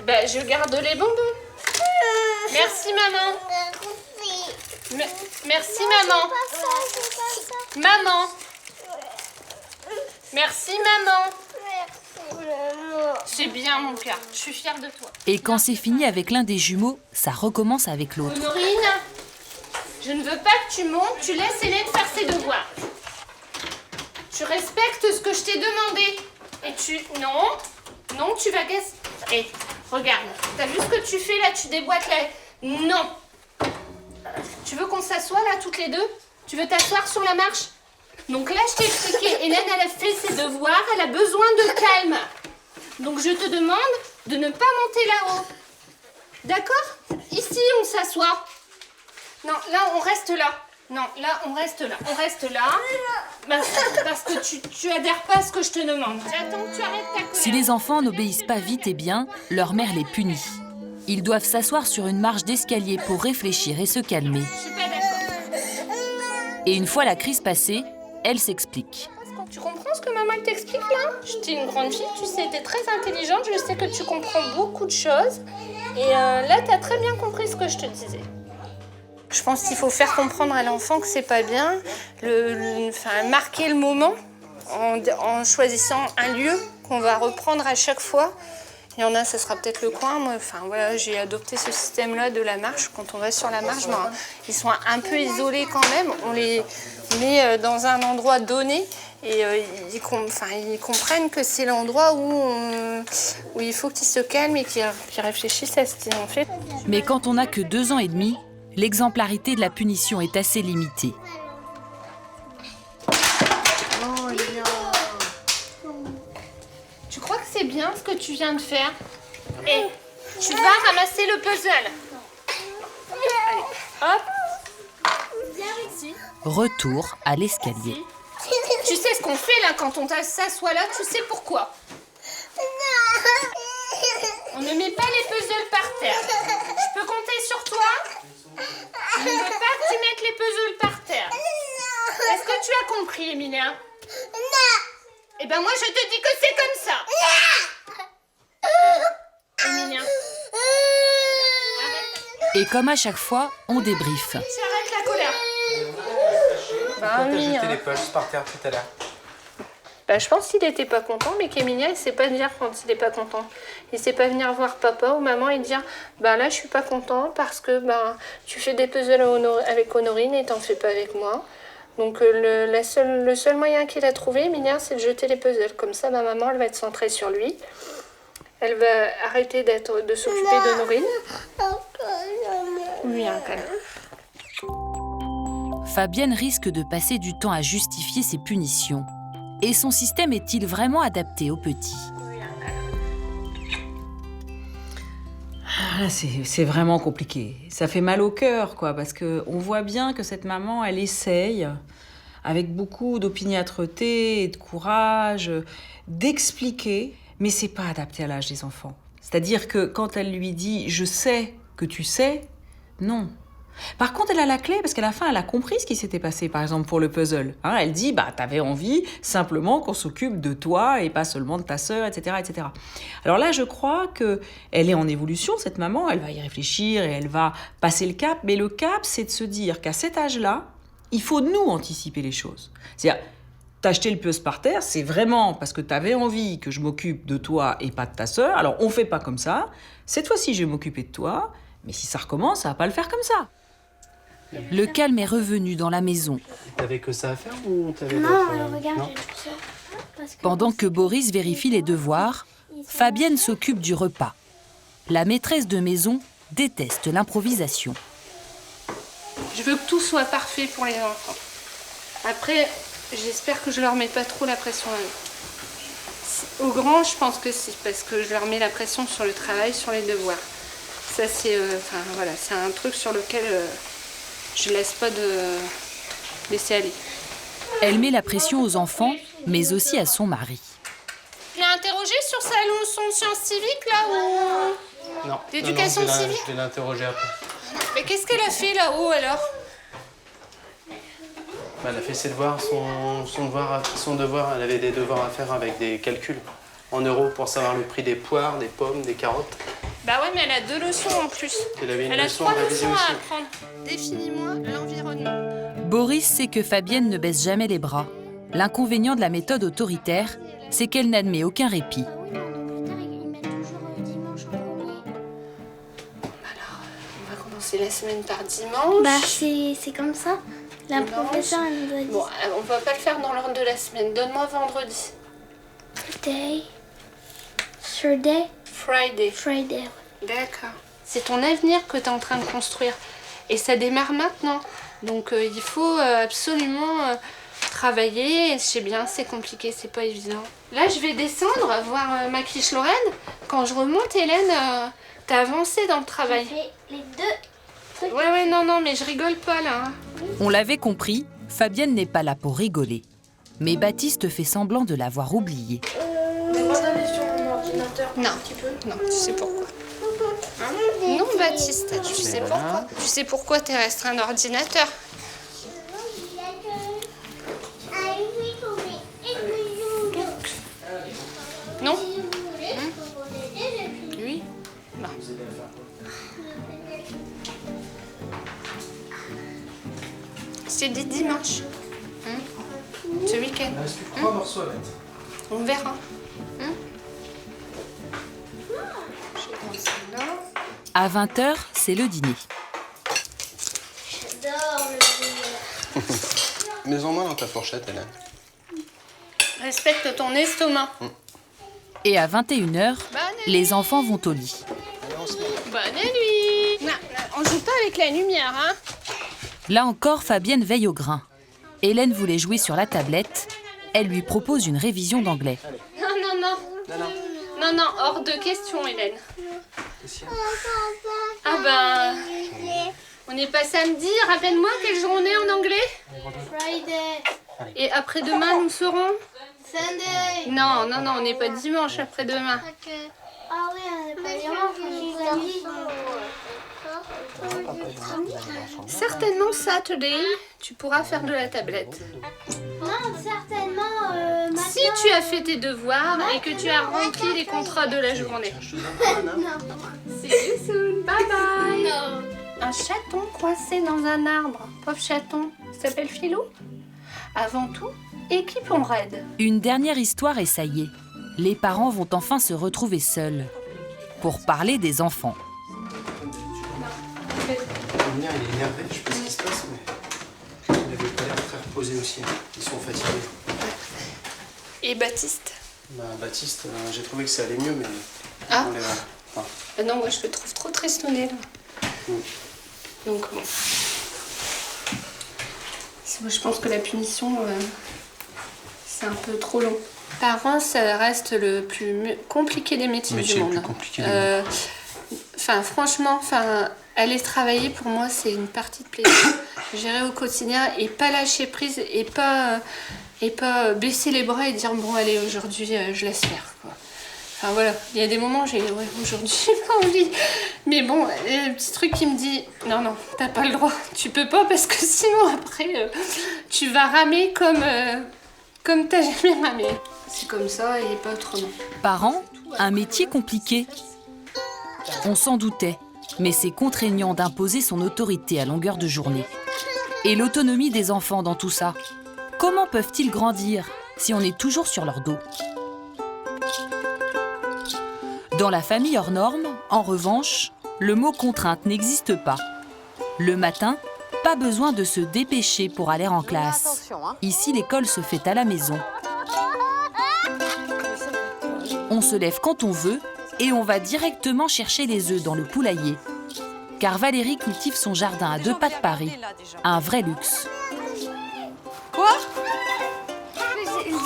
Ben, je garde les bonbons. Merci, maman. Merci, maman. Maman. Merci, maman. C'est bien, mon cœur. Je suis fière de toi. Et quand c'est fini avec l'un des jumeaux, ça recommence avec l'autre. Honorine, je ne veux pas que tu montes, tu laisses Hélène faire ses devoirs. Tu respectes ce que je t'ai demandé. Et tu... Non, tu vas gaz... Et regarde, t'as vu ce que tu fais là? Tu déboîtes là. Non. Tu veux qu'on s'assoie là, toutes les deux? Tu veux t'asseoir sur la marche? Donc là, je t'ai expliqué, Hélène, elle a fait ses devoirs, elle a besoin de calme. Donc je te demande de ne pas monter là-haut. D'accord? Ici, on s'assoit. Non, là, on reste là. Non, là, on reste là. On reste là. Parce que tu adhères pas à ce que je te demande. J'attends que tu arrêtes ta colère. Si les enfants n'obéissent pas vite et bien, leur mère les punit. Ils doivent s'asseoir sur une marche d'escalier pour réfléchir et se calmer. Je suis pas d'accord. Et une fois la crise passée, elle s'explique. Tu comprends ce que maman t'explique là? J'étais une grande fille, tu sais, t'es très intelligente, je sais que tu comprends beaucoup de choses. Et là, t'as très bien compris ce que je te disais. Je pense qu'il faut faire comprendre à l'enfant que c'est pas bien, marquer le moment en choisissant un lieu qu'on va reprendre à chaque fois. Il y en a, ce sera peut-être le coin. Moi, voilà, j'ai adopté ce système-là de la marche. Quand on va sur la marche, ils sont un peu isolés quand même. On les met dans un endroit donné et ils comprennent que c'est l'endroit où il faut qu'ils se calment et qu'ils réfléchissent à ce qu'ils ont fait. Mais quand on n'a que 2 ans et demi, l'exemplarité de la punition est assez limitée. Tu crois que c'est bien ce que tu viens de faire? Et tu vas ramasser le puzzle. Allez, hop. Viens ici. Retour à l'escalier. Tu sais ce qu'on fait là quand on s'assoit là, tu sais pourquoi? On ne met pas les puzzles par terre. Je peux compter sur toi? Je ne veux pas que tu mettes les puzzles par terre. Est-ce que tu as compris, Emilia? Non. Eh ben moi je te dis que c'est comme ça. Emilia. Et comme à chaque fois, on débriefe. Tu arrêtes la colère. Pourquoi t'as jeté les poches par terre tout à l'heure? Je pense qu'il n'était pas content, mais qu'Emilia, il ne sait pas dire quand il n'est pas content. Il ne sait pas venir voir papa ou maman et dire là, je suis pas content parce que tu fais des puzzles avec Honorine et t'en fais pas avec moi. Donc le seul moyen qu'il a trouvé, Emilia, c'est de jeter les puzzles. Comme ça, ma maman, elle va être centrée sur lui. Elle va arrêter de s'occuper d'Honorine. Oui, un câlin. Fabienne risque de passer du temps à justifier ses punitions. Et son système est-il vraiment adapté aux petits ? Ah, là, c'est vraiment compliqué. Ça fait mal au cœur, quoi, parce qu'on voit bien que cette maman, elle essaye, avec beaucoup d'opiniâtreté et de courage, d'expliquer, mais c'est pas adapté à l'âge des enfants. C'est-à-dire que quand elle lui dit « je sais que tu sais », non. Par contre, elle a la clé, parce qu'à la fin, elle a compris ce qui s'était passé, par exemple, pour le puzzle. Hein, elle dit, t'avais envie simplement qu'on s'occupe de toi et pas seulement de ta sœur, etc., etc. Alors là, je crois qu'elle est en évolution, cette maman, elle va y réfléchir et elle va passer le cap. Mais le cap, c'est de se dire qu'à cet âge-là, il faut nous anticiper les choses. C'est-à-dire, t'as jeté le puzzle par terre, c'est vraiment parce que t'avais envie que je m'occupe de toi et pas de ta sœur. Alors, on fait pas comme ça. Cette fois-ci, je vais m'occuper de toi. Mais si ça recommence, ça va pas le faire comme ça. Le calme est revenu dans la maison. T'avais que ça à faire ou t'avais Non, d'autres, regarde, non j'ai tout ça. Parce que Pendant que Boris vérifie les devoirs, Fabienne s'occupe du repas. La maîtresse de maison déteste l'improvisation. Je veux que tout soit parfait pour les enfants. Après, j'espère que je leur mets pas trop la pression à eux. Au grand, je pense que c'est parce que je leur mets la pression sur le travail, sur les devoirs. Ça, c'est voilà, c'est un truc sur lequel je laisse pas de laisser aller. Elle met la pression aux enfants, mais aussi à son mari. Tu l'as interrogé sur sa leçon de sciences civiques, là, ou Non. d'éducation civique? Je vais l'interroger après. Mais qu'est-ce qu'elle a fait là-haut, alors? Elle a fait ses devoirs, son devoir, elle avait des devoirs à faire avec des calculs en euros pour savoir le prix des poires, des pommes, des carottes. Bah ouais, mais elle a 2 leçons en plus. Elle a leçon 3 à réviser leçons aussi. à apprendre. Définis-moi l'environnement. Boris sait que Fabienne ne baisse jamais les bras. L'inconvénient de la méthode autoritaire, c'est qu'elle n'admet aucun répit. On va commencer la semaine par dimanche. Bah, c'est comme ça. La Dimanche. professeure, elle nous doit dire. Bon, on va pas le faire dans l'ordre de la semaine. Donne-moi vendredi. Day. Thursday. Friday. Friday. D'accord. C'est ton avenir que tu es en train de construire. Et ça démarre maintenant. Donc il faut absolument travailler. Je sais bien, c'est compliqué, c'est pas évident. Là, je vais descendre, voir ma quiche Lorraine. Quand je remonte, Hélène, t'as avancé dans le travail. J'ai fait les 2 trucs. Ouais, non, mais je rigole pas là. Hein. On l'avait compris, Fabienne n'est pas là pour rigoler. Mais Baptiste fait semblant de l'avoir oublié. Demande d'aller sur mon ordinateur. Non, un petit peu. non, tu sais pourquoi. Non, Baptiste, tu sais pourquoi. Tu sais pourquoi t'es restreint d'ordinateur. Non. Oui. Non. C'est dit dimanche. Ce week-end. Il reste plus que 3 morceaux à mettre. On verra. À 20h, c'est le dîner. J'adore le dîner. Mets-en main dans ta fourchette, Hélène. Respecte ton estomac. Et à 21h, les enfants vont au lit. Bonne nuit. Non, on joue pas avec la lumière, hein. Là encore, Fabienne veille au grain. Hélène voulait jouer sur la tablette. Elle lui propose une révision d'anglais. Non, hors de question, Hélène. Ah ben... On n'est pas samedi, rappelle-moi quelle journée en anglais? Friday. Et après-demain, nous serons? Sunday. Non, on n'est pas dimanche après-demain. Ah oui, on n'est pas dimanche, on est samedi. Certainement Saturday, tu pourras faire de la tablette. Non, certainement maintenant. Si tu as fait tes devoirs et que tu as rempli les contrats de la journée. See you soon, bye bye. Non. Un chaton coincé dans un arbre. Pauvre chaton, s'appelle Philou. Avant tout, équipons raide. Une dernière histoire et ça y est. Les parents vont enfin se retrouver seuls pour parler des enfants. Il est énervé, je sais pas ce qui se passe, mais il avait pas l'air très reposé aussi. Ils sont fatigués. Et Baptiste? Baptiste, j'ai trouvé que ça allait mieux, mais... Ah. on les va. Enfin, Non, moi je le trouve trop tristouné là. Donc bon. Moi, je pense que la punition, c'est un peu trop long. Parents, ça reste le plus compliqué des métiers du monde. Enfin, franchement, aller travailler, pour moi, c'est une partie de plaisir. Gérer au quotidien et pas lâcher prise et pas baisser les bras et dire bon, allez, aujourd'hui, je laisse faire, quoi. Enfin, voilà, il y a des moments où aujourd'hui, j'ai pas envie. Mais bon, il y a un petit truc qui me dit non, t'as pas le droit, tu peux pas parce que sinon, après, tu vas ramer comme t'as jamais ramé. C'est comme ça et pas autrement. Parents, un métier compliqué. On s'en doutait, mais c'est contraignant d'imposer son autorité à longueur de journée. Et l'autonomie des enfants dans tout ça. Comment peuvent-ils grandir si on est toujours sur leur dos ? Dans la famille hors norme, en revanche, le mot contrainte n'existe pas. Le matin, pas besoin de se dépêcher pour aller en classe. Ici, l'école se fait à la maison. On se lève quand on veut et on va directement chercher les œufs dans le poulailler. Car Valérie cultive son jardin à 2 pas de Paris. Un vrai luxe. Quoi?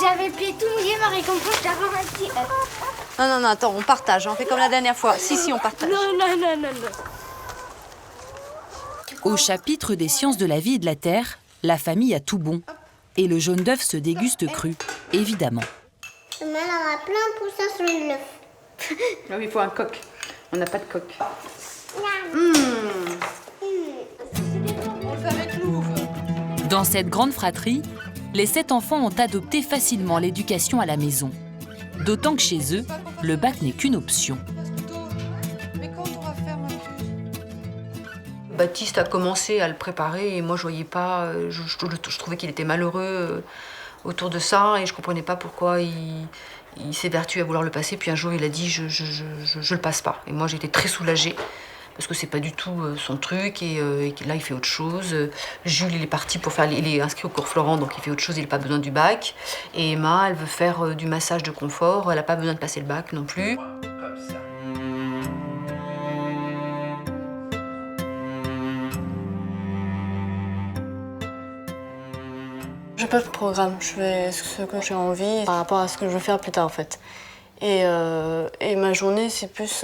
J'avais plié tout mouillé ma récompense d'avant un petit œuf. Non, attends, on partage, on fait comme la dernière fois. Si, on partage. Non. Au chapitre des sciences de la vie et de la terre, la famille a tout bon. Et le jaune d'œuf se déguste cru, évidemment. Maman, on a plein de poussins sur le œuf. Ah oui, il faut un coq. On n'a pas de coq. Dans cette grande fratrie, les 7 enfants ont adopté facilement l'éducation à la maison. D'autant que chez eux, le bac n'est qu'une option. Baptiste a commencé à le préparer et moi je voyais pas, je trouvais qu'il était malheureux autour de ça et je comprenais pas pourquoi il s'évertue à vouloir le passer. Puis un jour il a dit je le passe pas. Et moi j'étais très soulagée parce que c'est pas du tout son truc et là il fait autre chose. Jules il est parti il est inscrit au cours Florent donc il fait autre chose, il n'a pas besoin du bac. Et Emma elle veut faire du massage de confort, elle n'a pas besoin de passer le bac non plus. J'ai pas de programme, je fais ce que j'ai envie par rapport à ce que je veux faire plus tard en fait. Et ma journée c'est plus...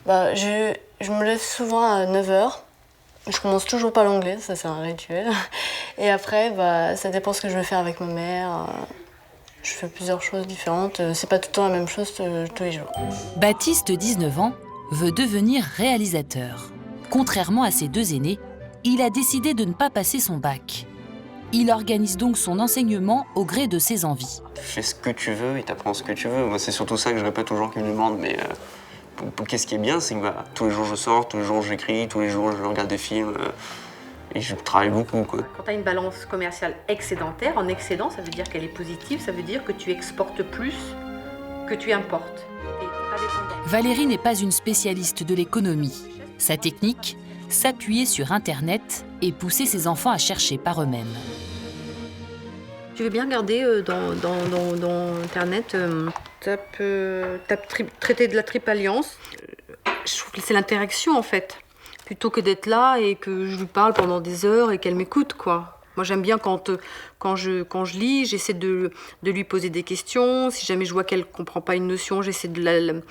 je me lève souvent à 9h, je commence toujours par l'anglais, ça c'est un rituel. Et après ça dépend ce que je vais faire avec ma mère, je fais plusieurs choses différentes, c'est pas tout le temps la même chose tous les jours. Baptiste, 19 ans, veut devenir réalisateur. Contrairement à ses 2 aînés, il a décidé de ne pas passer son bac. Il organise donc son enseignement au gré de ses envies. Fais ce que tu veux et t'apprends ce que tu veux. Moi, c'est surtout ça que je répète aux gens qui me demandent. Mais qu'est-ce qui est bien, c'est que tous les jours je sors, tous les jours j'écris, tous les jours je regarde des films et je travaille beaucoup, quoi. Quand tu as une balance commerciale excédentaire, en excédent, ça veut dire qu'elle est positive, ça veut dire que tu exportes plus que tu importes. Valérie n'est pas une spécialiste de l'économie. Sa technique, s'appuyer sur Internet et pousser ses enfants à chercher par eux-mêmes. Tu veux bien regarder dans Internet, tape traité de la triple alliance. Je trouve que c'est l'interaction en fait, plutôt que d'être là et que je lui parle pendant des heures et qu'elle m'écoute quoi. Moi j'aime bien quand je lis, j'essaie de lui poser des questions. Si jamais je vois qu'elle comprend pas une notion, j'essaie de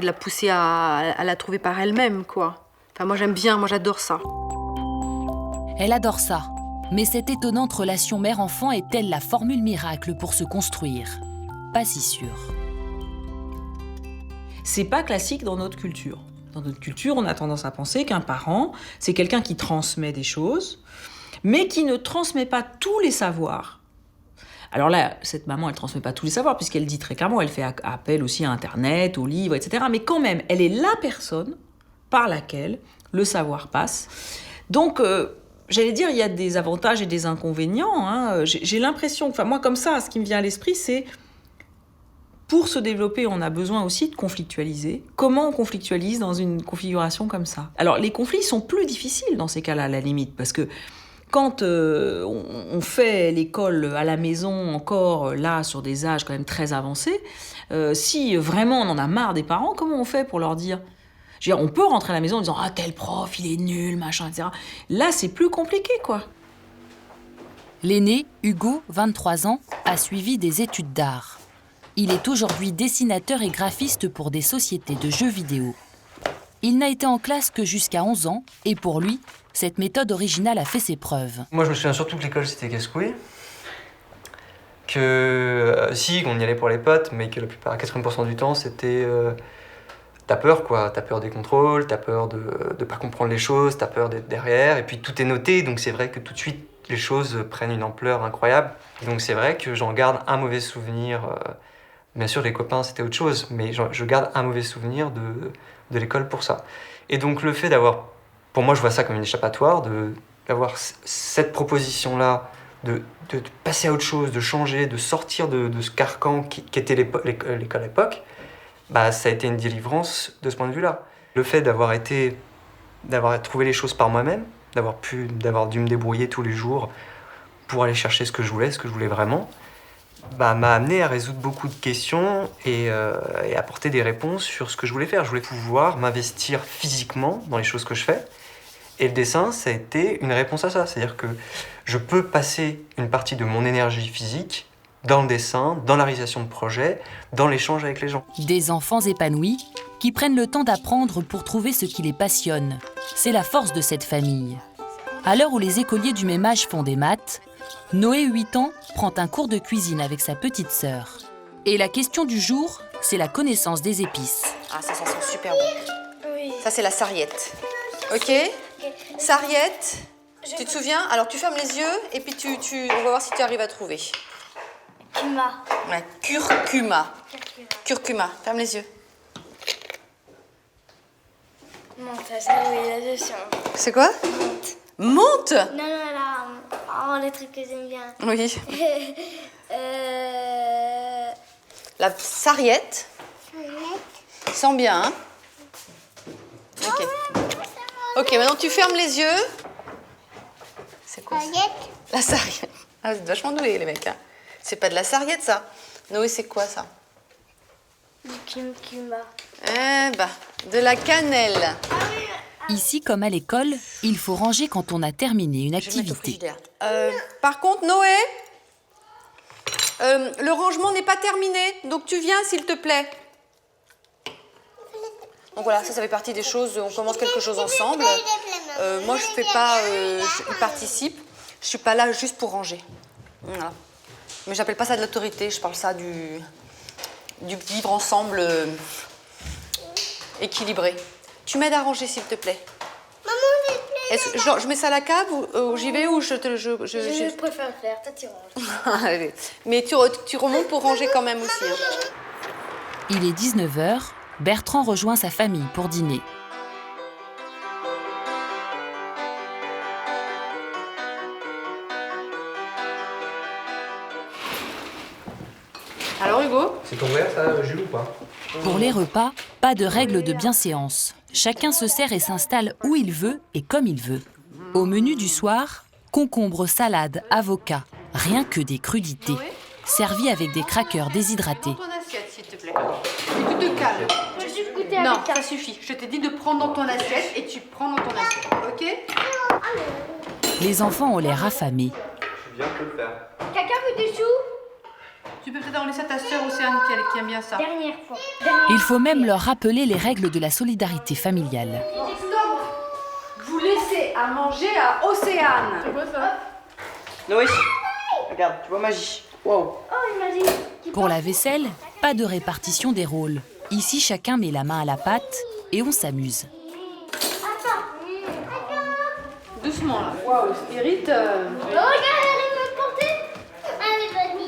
la pousser à la trouver par elle-même quoi. Enfin, moi, j'aime bien, moi, j'adore ça. Elle adore ça. Mais cette étonnante relation mère-enfant est-elle la formule miracle pour se construire ? Pas si sûr. C'est pas classique dans notre culture. Dans notre culture, on a tendance à penser qu'un parent, c'est quelqu'un qui transmet des choses, mais qui ne transmet pas tous les savoirs. Alors là, cette maman, elle ne transmet pas tous les savoirs, puisqu'elle dit très clairement, elle fait appel aussi à Internet, aux livres, etc. Mais quand même, elle est la personne par laquelle le savoir passe. Donc, j'allais dire, il y a des avantages et des inconvénients. Hein. J'ai l'impression, enfin moi comme ça, ce qui me vient à l'esprit, c'est pour se développer, on a besoin aussi de conflictualiser. Comment on conflictualise dans une configuration comme ça ? Alors, les conflits sont plus difficiles dans ces cas-là, à la limite, parce que quand on fait l'école à la maison encore, là, sur des âges quand même très avancés, si vraiment on en a marre des parents, comment on fait pour leur dire ? Je veux dire, on peut rentrer à la maison en disant « Ah, tel prof, il est nul, machin, etc. » Là, c'est plus compliqué, quoi. L'aîné, Hugo, 23 ans, a suivi des études d'art. Il est aujourd'hui dessinateur et graphiste pour des sociétés de jeux vidéo. Il n'a été en classe que jusqu'à 11 ans et pour lui, cette méthode originale a fait ses preuves. Moi, je me souviens surtout que l'école, c'était casse-couille. Que si, on y allait pour les potes, mais que la plupart, 80% du temps, c'était... t'as peur, quoi. T'as peur des contrôles, t'as peur de pas comprendre les choses, t'as peur d'être derrière. Et puis tout est noté, donc c'est vrai que tout de suite, les choses prennent une ampleur incroyable. Donc c'est vrai que j'en garde un mauvais souvenir. Bien sûr, les copains, c'était autre chose, mais je garde un mauvais souvenir de l'école pour ça. Et donc le fait d'avoir... Pour moi, je vois ça comme une échappatoire, d'avoir cette proposition-là, de passer à autre chose, de changer, de sortir de ce carcan qui était l'école à l'époque, bah, ça a été une délivrance de ce point de vue-là. Le fait d'avoir trouvé les choses par moi-même, d'avoir dû me débrouiller tous les jours pour aller chercher ce que je voulais vraiment, bah, m'a amené à résoudre beaucoup de questions et apporter des réponses sur ce que je voulais faire. Je voulais pouvoir m'investir physiquement dans les choses que je fais. Et le dessin, ça a été une réponse à ça. C'est-à-dire que je peux passer une partie de mon énergie physique dans le dessin, dans la réalisation de projets, dans l'échange avec les gens. Des enfants épanouis qui prennent le temps d'apprendre pour trouver ce qui les passionne. C'est la force de cette famille. À l'heure où les écoliers du même âge font des maths, Noé, 8 ans, prend un cours de cuisine avec sa petite sœur. Et la question du jour, c'est la connaissance des épices. Ah, ça sent super bon. Oui. Ça, c'est la sarriette. Ok. Sarriette, tu te souviens? Alors, tu fermes les yeux et puis on va voir si tu arrives à trouver. Curcuma. Ouais, curcuma. Curcuma. Ferme les yeux. Menthe, ça, oui, là-dessus. C'est quoi? Menthe. Non, là. Oh, les trucs que j'aime bien. Oui. La sarriette. Sent bien, hein? Ok. Ok, maintenant tu fermes les yeux. C'est quoi ça? La sarriette. Ah, vous êtes vachement doués, les mecs. Hein. C'est pas de la sarriette, ça. Noé, c'est quoi, ça? Du curcuma. Eh ben, de la cannelle. Ici, comme à l'école, il faut ranger quand on a terminé une activité. Par contre, Noé, le rangement n'est pas terminé, donc tu viens, s'il te plaît. Donc voilà, ça fait partie des choses, on commence quelque chose ensemble. Moi, je fais pas, je participe. Je suis pas là juste pour ranger. Voilà. Mais j'appelle pas ça de l'autorité, je parle ça du vivre ensemble équilibré. Tu m'aides à ranger, s'il te plaît. Maman, s'il te plaît. Je mets ça à la cave ou j'y vais ou je préfère le faire, toi tu ranges. Mais tu remontes pour ranger quand même aussi. Hein. Il est 19h, Bertrand rejoint sa famille pour dîner. Alors Hugo? C'est ton verre, ça, Jules, ou pas? Pour les repas, pas de règle de bienséance. Chacun se sert et s'installe où il veut et comme il veut. Au menu du soir, concombre, salade, avocat, rien que des crudités, servis avec des crackers déshydratés. Prends ton assiette, s'il te plaît. Et tu te calmes. Non, ça suffit. Je t'ai dit de prendre dans ton assiette et tu prends dans ton assiette, ok? Les enfants ont l'air affamés. Je viens de le faire. Quelqu'un veut des choux? Tu peux peut-être en laisser à ta sœur Océane qui aime bien ça. Dernière fois. Il faut même leur rappeler les règles de la solidarité familiale. Stop! Vous laissez à manger à Océane. C'est quoi ça? Noé, regarde, tu vois magie. Wow. Oh, une magie. Pour la vaisselle, pas de répartition des rôles. Ici, chacun met la main à la pâte et on s'amuse. Doucement là. Waouh, Spirit. Regarde, elle me porter. Allez, vas-y.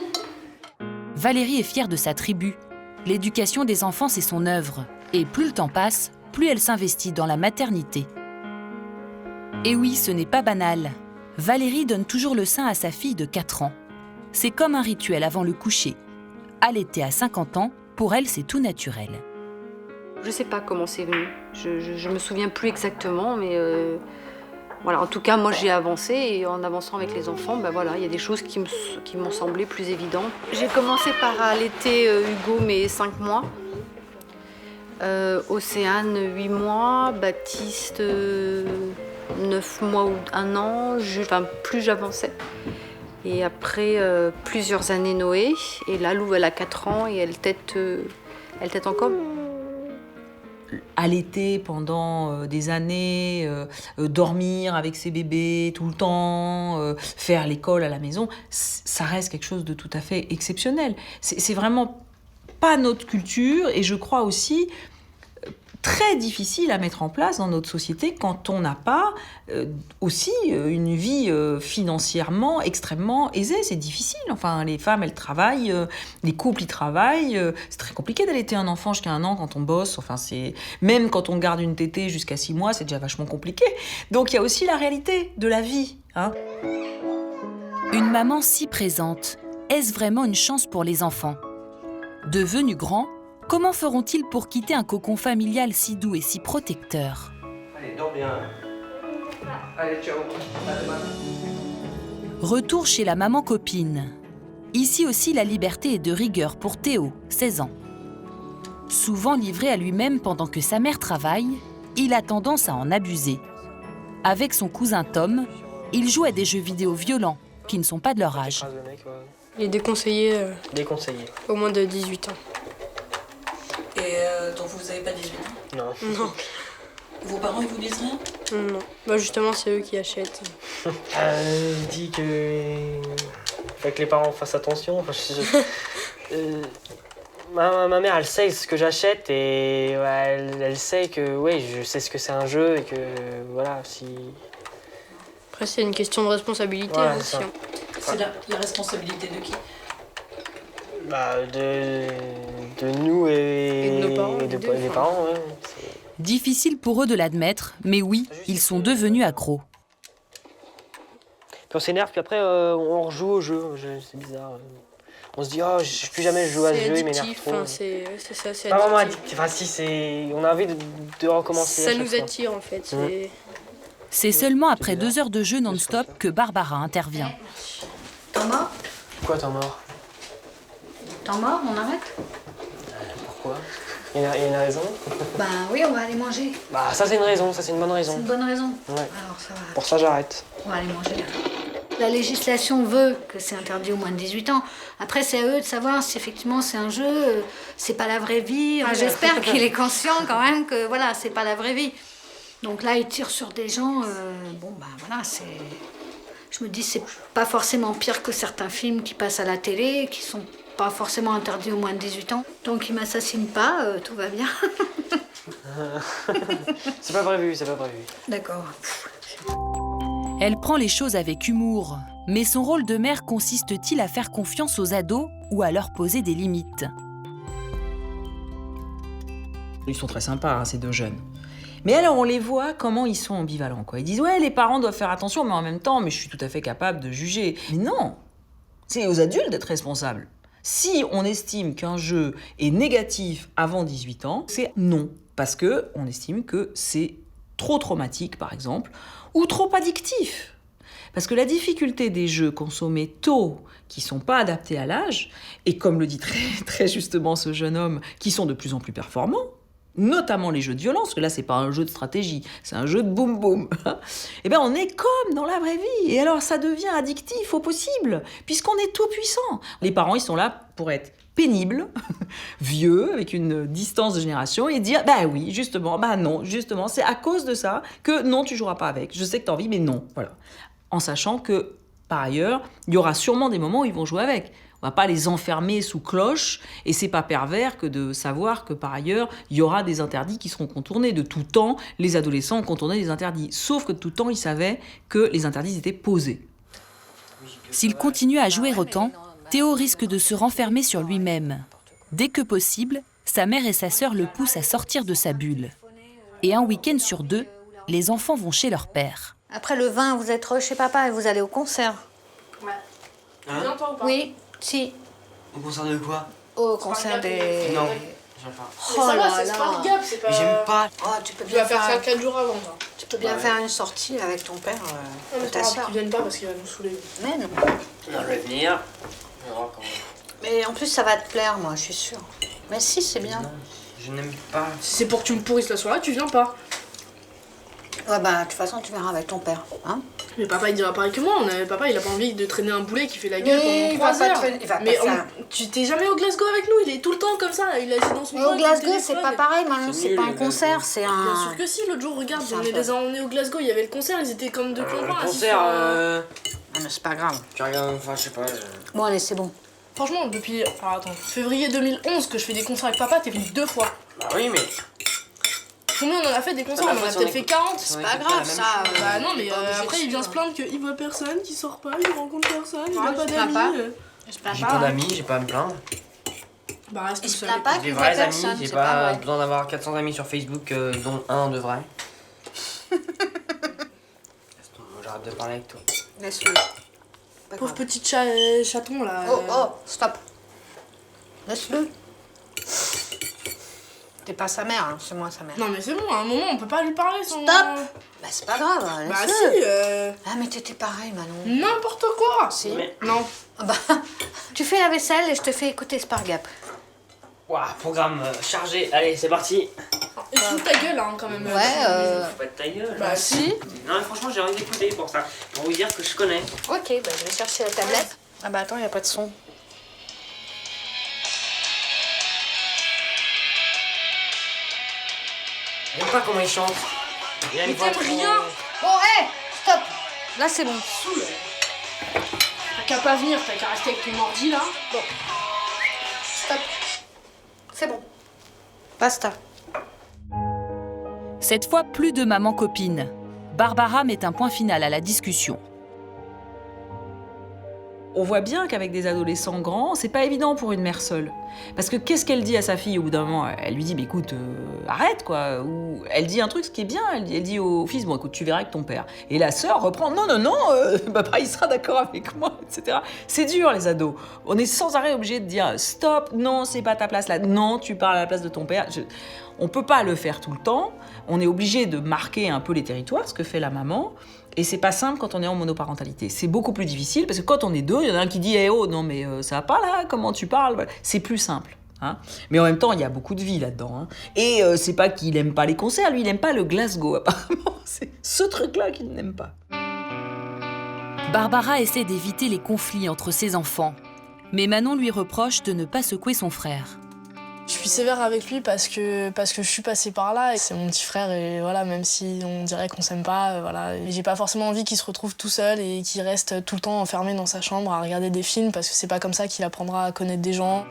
Valérie est fière de sa tribu. L'éducation des enfants, c'est son œuvre. Et plus le temps passe, plus elle s'investit dans la maternité. Et oui, ce n'est pas banal. Valérie donne toujours le sein à sa fille de 4 ans. C'est comme un rituel avant le coucher. Allaiter à 50 ans, pour elle, c'est tout naturel. Je sais pas comment c'est venu. Je me souviens plus exactement, mais voilà. En tout cas, moi, j'ai avancé et en avançant avec les enfants, ben voilà, il y a des choses qui m'ont semblé plus évidentes. J'ai commencé par allaiter Hugo, mes 5 mois. Océane, 8 mois. Baptiste, 9 mois ou 1 an. Enfin, plus j'avançais. Et après plusieurs années, Noé. Et là, Lou, elle a 4 ans et elle tète encore. Allaiter pendant des années, dormir avec ses bébés tout le temps, faire l'école à la maison, ça reste quelque chose de tout à fait exceptionnel. C'est vraiment pas notre culture et je crois aussi très difficile à mettre en place dans notre société quand on n'a pas aussi une vie financièrement extrêmement aisée. C'est difficile. Enfin, les femmes, elles travaillent, les couples, ils travaillent. C'est très compliqué d'allaiter un enfant jusqu'à 1 an quand on bosse. Enfin, même quand on garde une tétée jusqu'à 6 mois, c'est déjà vachement compliqué. Donc, il y a aussi la réalité de la vie. Hein. Une maman si présente, est-ce vraiment une chance pour les enfants ? Devenus grands, comment feront-ils pour quitter un cocon familial si doux et si protecteur ? Allez, dors bien. Allez, ciao. À demain. Retour chez la maman copine. Ici aussi, la liberté est de rigueur pour Théo, 16 ans. Souvent livré à lui-même pendant que sa mère travaille, il a tendance à en abuser. Avec son cousin Tom, il joue à des jeux vidéo violents qui ne sont pas de leur âge. Il est déconseillé. Déconseillé. Au moins de 18 ans. Et donc vous n'avez pas 18 ans ? Non. Non. Vos parents, ils vous disent rien ? Non. Bah justement, c'est eux qui achètent. Je dis que. Faut que les parents fassent attention. Enfin, ma mère, elle sait ce que j'achète et ouais, elle sait que ouais, je sais ce que c'est un jeu et que voilà, si. Après, c'est une question de responsabilité Ouais, aussi. C'est la responsabilité de qui ? Bah, de nous et de nos parents. Et des parents, ouais. Difficile pour eux de l'admettre, mais oui, ils sont devenus accros. Puis on s'énerve, puis après on rejoue au jeu. C'est bizarre. On se dit, oh, plus jamais je joue à ce jeu, il m'énerve trop. C'est ça, c'est pas vraiment addictif. addictif. Enfin, si, c'est. On a envie de recommencer. Ça nous attire en fait. C'est seulement après 2 heures de jeu non-stop que Barbara intervient. Temps mort ? Pourquoi temps mort? Temps mort, on arrête ? Pourquoi? Il y a une raison? Bah oui, on va aller manger. Bah ça c'est une raison, ça c'est une bonne raison. C'est une bonne raison. Ouais. Alors ça va. Pour ça j'arrête. On va aller manger. La législation veut que c'est interdit aux moins de 18 ans. Après, c'est à eux de savoir si effectivement c'est un jeu, c'est pas la vraie vie. Enfin, j'espère qu'il est conscient quand même que voilà, c'est pas la vraie vie. Donc là, il tire sur des gens. Bon, bah voilà, c'est. Je me dis, c'est pas forcément pire que certains films qui passent à la télé, qui sont pas forcément interdits aux moins de 18 ans. Donc il m'assassine pas, tout va bien. C'est pas prévu, c'est pas prévu. D'accord. Elle prend les choses avec humour, mais son rôle de mère consiste-t-il à faire confiance aux ados ou à leur poser des limites ? Ils sont très sympas, hein, ces 2 jeunes. Mais alors, on les voit comment ils sont ambivalents, quoi. Ils disent, ouais, les parents doivent faire attention, mais en même temps, mais je suis tout à fait capable de juger. Mais non, c'est aux adultes d'être responsables. Si on estime qu'un jeu est négatif avant 18 ans, c'est non. Parce qu'on estime que c'est trop traumatique, par exemple, ou trop addictif. Parce que la difficulté des jeux consommés tôt, qui ne sont pas adaptés à l'âge, et comme le dit très, très justement ce jeune homme, qui sont de plus en plus performants, notamment les jeux de violence, parce que là, c'est pas un jeu de stratégie, c'est un jeu de boum-boum. Eh bien, on est comme dans la vraie vie. Et alors, ça devient addictif au possible, puisqu'on est tout puissant. Les parents, ils sont là pour être pénibles, vieux, avec une distance de génération, et dire, bah oui, justement, bah non, justement, c'est à cause de ça que non, tu joueras pas avec. Je sais que t'as envie, mais non, voilà. En sachant que, par ailleurs, il y aura sûrement des moments où ils vont jouer avec. On va pas les enfermer sous cloche, et c'est pas pervers que de savoir que par ailleurs, il y aura des interdits qui seront contournés. De tout temps, les adolescents ont contourné les interdits. Sauf que de tout temps, ils savaient que les interdits étaient posés. S'il continue à jouer autant, Théo risque de se renfermer sur lui-même. Dès que possible, sa mère et sa sœur le poussent à sortir de sa bulle. Et un week-end sur 2, les enfants vont chez leur père. Après le 20, vous êtes chez papa et vous allez au concert. Ouais. Hein? Viens toi ou pas? Oui, si. Au concert de quoi? Au concert des... Non, j'aime pas. Oh ça va, là c'est là. Smart Gap, c'est pas... Mais j'aime pas. Oh, tu peux Tu bien vas faire ça 4 jours avant, toi. Tu peux bien faire une sortie avec ton père, Non, mais ta t'auras sœur. pas qu'il vienne pas parce qu'il va nous saouler. Mais non. Non, je vais venir. On verra comment. Mais en plus, ça va te plaire, moi, je suis sûre. Mais si, c'est bien. Non, je n'aime pas. Si c'est pour que tu me pourrisses la soirée, tu viens pas. Ouais, bah, de toute façon, tu verras avec ton père, hein. Mais papa il dira pareil que moi, papa il a pas envie de traîner un boulet qui fait la gueule Mais pendant 3 heures. Mais passer tu t'es jamais au Glasgow avec nous, il est tout le temps comme ça, il est assis dans son Mais coin. au Glasgow, c'est pas pareil, Manon, c'est nul, pas un concert, c'est un... Bien sûr que si, l'autre jour, regarde, on les a emmenés au Glasgow, il y avait le concert, ils étaient comme deux clampins. Le concert, Ah, mais c'est pas grave. tu regardes, enfin, je sais pas. Bon, allez, c'est bon. Franchement, depuis février 2011 que je fais des concerts avec papa, t'es venu 2 fois. Bah oui, mais. Combien on en a fait des concerts? On en a peut-être fait 40. C'est pas grave, ça. Bah non, mais après il vient se plaindre qu'il voit personne, qu'il sort pas, il rencontre personne, il a pas je plains pas. d'amis. J'ai pas d'amis, j'ai pas à me plaindre. Bah reste tout seul. J'ai des vrais amis, j'ai pas besoin d'avoir 400 amis sur Facebook, dont un de vrai. J'arrête de parler avec toi. Laisse-le. Pauvre petit chaton là. Oh, stop. Laisse-le. T'es pas sa mère, hein, c'est moi sa mère. Non mais c'est bon, à un moment on peut pas lui parler sans... Stop. Bah c'est pas grave, Bah laisse-le. si Ah mais t'étais pareil, Manon. N'importe quoi. Si. Mais... Non. Bah, tu fais la vaisselle et je te fais écouter Spargap. Waouh, programme chargé, allez, c'est parti. Et sous ta gueule hein quand même. Faut pas de ta gueule. Bah si. Non mais franchement j'ai envie d'écouter pour ça. Pour vous dire que je connais. Ok, bah je vais chercher la tablette. Ah bah attends, y a pas de son. J'aime pas comment il chante. Il a une voix trop... Bon, hé, stop. Là c'est bon. T'as qu'à pas venir, t'as qu'à rester avec ton ordi là. Bon. Stop. C'est bon. Basta. Cette fois, plus de maman copine. Barbara met un point final à la discussion. On voit bien qu'avec des adolescents grands, c'est pas évident pour une mère seule. Parce que qu'est-ce qu'elle dit à sa fille au bout d'un moment? Elle lui dit, mais écoute, arrête quoi. Ou elle dit un truc, ce qui est bien, elle dit au fils, bon écoute, tu verras avec ton père. Et la sœur reprend, non, papa il sera d'accord avec moi, etc. C'est dur les ados. On est sans arrêt obligé de dire, stop, non, c'est pas ta place là, non, tu parles à la place de ton père. On peut pas le faire tout le temps. On est obligé de marquer un peu les territoires, ce que fait la maman. Et c'est pas simple quand on est en monoparentalité. C'est beaucoup plus difficile parce que quand on est deux, il y en a un qui dit oh non mais ça va pas là, comment tu parles? C'est plus simple. Hein, mais en même temps, il y a beaucoup de vie là-dedans. Hein. Et c'est pas qu'il aime pas les concerts, lui il aime pas le Glasgow apparemment. C'est ce truc-là qu'il n'aime pas. Barbara essaie d'éviter les conflits entre ses enfants. Mais Manon lui reproche de ne pas secouer son frère. Je suis sévère avec lui parce que je suis passée par là et c'est mon petit frère et voilà, même si on dirait qu'on s'aime pas, voilà. Et j'ai pas forcément envie qu'il se retrouve tout seul et qu'il reste tout le temps enfermé dans sa chambre à regarder des films parce que c'est pas comme ça qu'il apprendra à connaître des gens.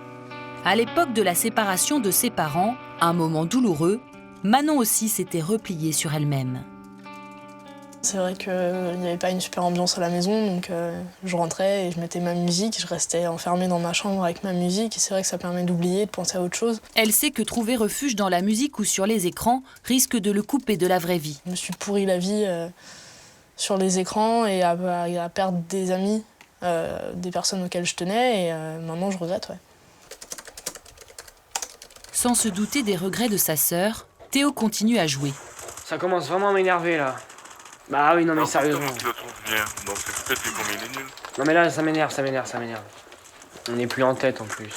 À l'époque de la séparation de ses parents, un moment douloureux, Manon aussi s'était repliée sur elle-même. C'est vrai qu'il n'y avait pas une super ambiance à la maison, donc je rentrais et je mettais ma musique, je restais enfermée dans ma chambre avec ma musique et c'est vrai que ça permet d'oublier, de penser à autre chose. Elle sait que trouver refuge dans la musique ou sur les écrans risque de le couper de la vraie vie. Je me suis pourri la vie sur les écrans et à perdre des amis, des personnes auxquelles je tenais et maintenant je regrette, ouais. Sans se douter des regrets de sa sœur, Théo continue à jouer. Ça commence vraiment à m'énerver là. Bah oui, non mais sérieusement. Non mais là, ça m'énerve. On n'est plus en tête en plus.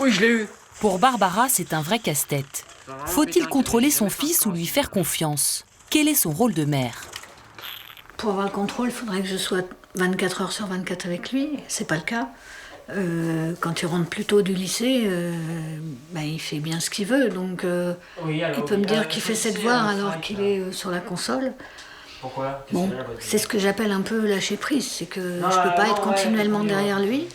Oui, je l'ai eu. Pour Barbara, c'est un vrai casse-tête. Faut-il contrôler son fils ou lui faire confiance? Quel est son rôle de mère? Pour avoir le contrôle, il faudrait que je sois 24 heures sur 24 avec lui. C'est pas le cas. Quand il rentre plus tôt du lycée, il fait bien ce qu'il veut. Donc il peut me dire qu'il fait ses devoirs alors qu'il est sur la console. Pourquoi? Bon, c'est ce que j'appelle un peu lâcher prise. C'est que je peux pas être continuellement derrière lui.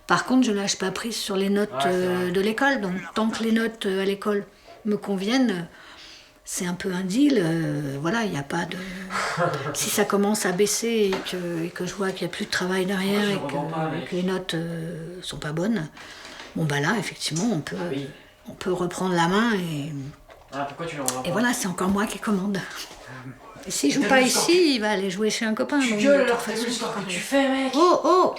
Par contre, je lâche pas prise sur les notes de l'école. Donc tant que les notes à l'école me conviennent, c'est un peu un deal. Voilà, il n'y a pas de... Si ça commence à baisser et que je vois qu'il n'y a plus de travail derrière et que les notes sont pas bonnes, bon bah là, effectivement, on peut reprendre la main et... pourquoi tu le reprends pas? Et voilà, c'est encore moi qui commande. Et s'il joue pas ici, il va aller jouer chez un copain. Tu gueules alors, c'est ce que tu fais, mec. Oh.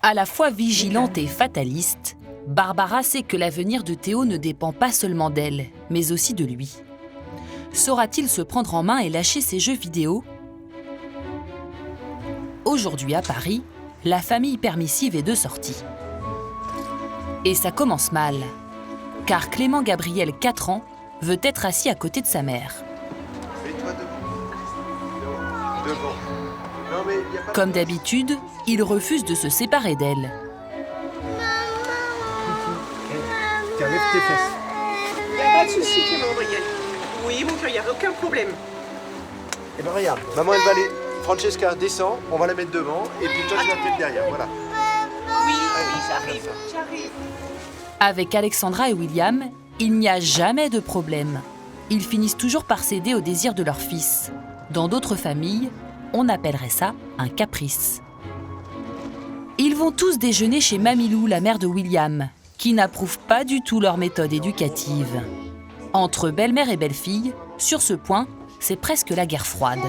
À la fois vigilante et fataliste, Barbara sait que l'avenir de Théo ne dépend pas seulement d'elle, mais aussi de lui. Saura-t-il se prendre en main et lâcher ses jeux vidéo? Aujourd'hui à Paris, la famille permissive est de sortie. Et ça commence mal, car Clément Gabriel, 4 ans, veut être assis à côté de sa mère. Mets-toi devant. Comme d'habitude, il refuse de se séparer d'elle. Tiens, lève tes fesses. Il n'y a pas de souci, Clément, on va y aller. Oui, mon cœur, il n'y a aucun problème. Eh ben regarde, maman elle va aller. Francesca descend, on va la mettre devant, et puis toi tu vas te mettre derrière, voilà. Oui, j'arrive. Avec Alexandra et William, il n'y a jamais de problème. Ils finissent toujours par céder au désir de leur fils. Dans d'autres familles, on appellerait ça un caprice. Ils vont tous déjeuner chez Mamilou, la mère de William, qui n'approuve pas du tout leur méthode éducative. Entre belle-mère et belle-fille, sur ce point, c'est presque la guerre froide.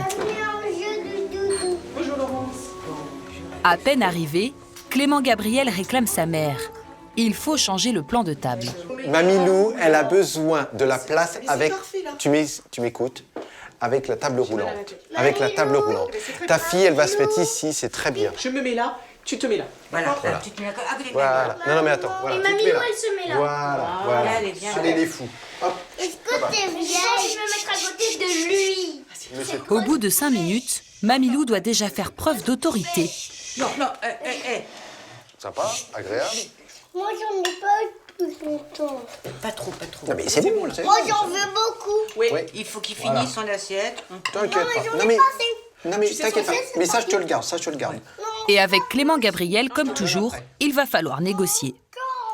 Bonjour Laurence. À peine arrivé, Clément Gabriel réclame sa mère. Il faut changer le plan de table. Mamilou, elle a besoin de la place avec... Tu m'écoutes? Avec la table roulante. Avec la table roulante. Ta fille, elle va se mettre ici, c'est très bien. Je me mets là, tu te mets là. Voilà, Voilà. tu te mets à côté. Voilà. Non, mais attends. Voilà. Et tu te mets Mamilou, là. elle se met là. Voilà. Allez, viens. Allez, les fous. Hop. Est-ce que t'es bien? Je vais me mettre à côté de lui. Au bout de 5 minutes, Mamilou doit déjà faire preuve d'autorité. Non, Sympa, agréable. Moi, j'en ai pas tout longtemps. pas trop, pas trop. Non, mais c'est bon, c'est Moi, j'en veux beaucoup. Oui. Il faut qu'il Voilà. finisse son assiette. T'inquiète Non, pas. mais j'en Non, ai mais... pas assez. Non, mais Tu sais t'inquiète ce pas. que c'est, Mais c'est ça, pas je te le garde, ça, je te le garde. Et avec Clément Gabriel, comme toujours, il va falloir négocier.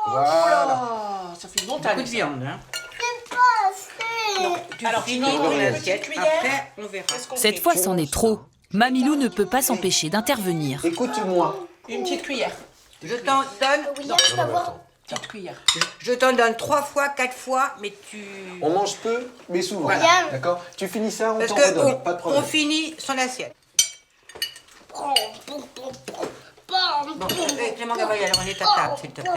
Voilà. Ça fait une Beaucoup montagne. de viande, hein. C'est pas assez. Tu Alors, finis tu ton veux une assiette, petite cuillère? après on verra. Cette fois, c'en est trop. Mamilou ne peut pas s'empêcher d'intervenir. Écoute-moi. Une petite cuillère. Je t'en donne... William, je vais voir. Petite cuillère. Je t'en donne 3 fois, 4 fois, mais tu... On mange peu, mais souvent. William. D'accord? Tu finis ça, on Parce t'en que redonne. Pas de on problème. finit son assiette. Bon, Clément Gabriel, on est à table, s'il te plaît.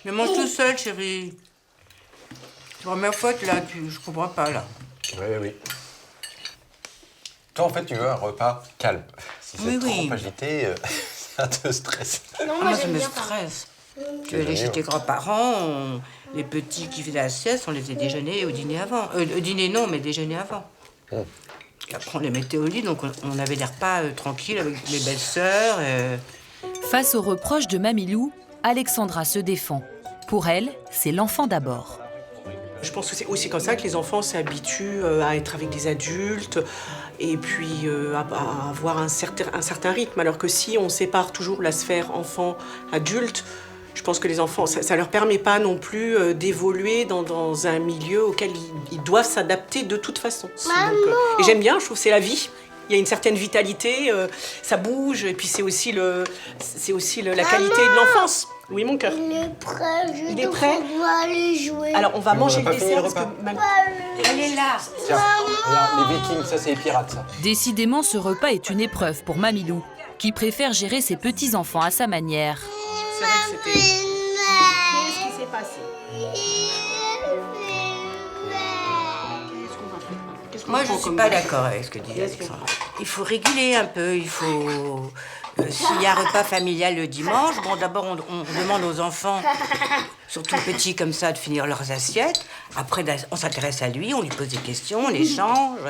Mais mange tout seul, chérie. Tu vois ma faute, là, je comprends pas, là. Oui. Toi, en fait, tu veux un repas calme. Si c'est trop agité, ça te stresse. Non, Moi, moi, ça j'aime me bien stresse. Tu vas aller chez tes grands-parents, les petits qui faisaient la sieste, on les faisait déjeuner au dîner avant. Dîner non, mais déjeuner avant. Et après, on les mettait au lit, donc on avait des repas tranquilles avec mes belles-sœurs. Face aux reproches de Mamilou, Alexandra se défend. Pour elle, c'est l'enfant d'abord. Je pense que c'est aussi comme ça que les enfants s'habituent à être avec des adultes et puis à avoir un certain rythme. Alors que si on sépare toujours la sphère enfant-adulte, je pense que les enfants, ça leur permet pas non plus d'évoluer dans un milieu auquel ils doivent s'adapter de toute façon. Et j'aime bien, je trouve que c'est la vie. Il y a une certaine vitalité, ça bouge, et puis c'est aussi la qualité de l'enfance. Oui, mon cœur. Il est prêt, Il est prêt. On doit aller jouer. Alors, on va manger le pas fini dessert le parce repas. que... Elle est là. Tiens, regarde, les Vikings, ça, c'est les pirates, ça. Décidément, ce repas est une épreuve pour Mamilou, qui préfère gérer ses petits-enfants à sa manière. C'est vrai que c'était... Qu'est-ce qui s'est passé? Moi, je ne suis pas d'accord avec ce que dit Alexandra. Il faut réguler un peu, il faut... S'il y a un repas familial le dimanche, bon, d'abord, on demande aux enfants, surtout petits comme ça, de finir leurs assiettes. Après, on s'intéresse à lui, on lui pose des questions, on échange.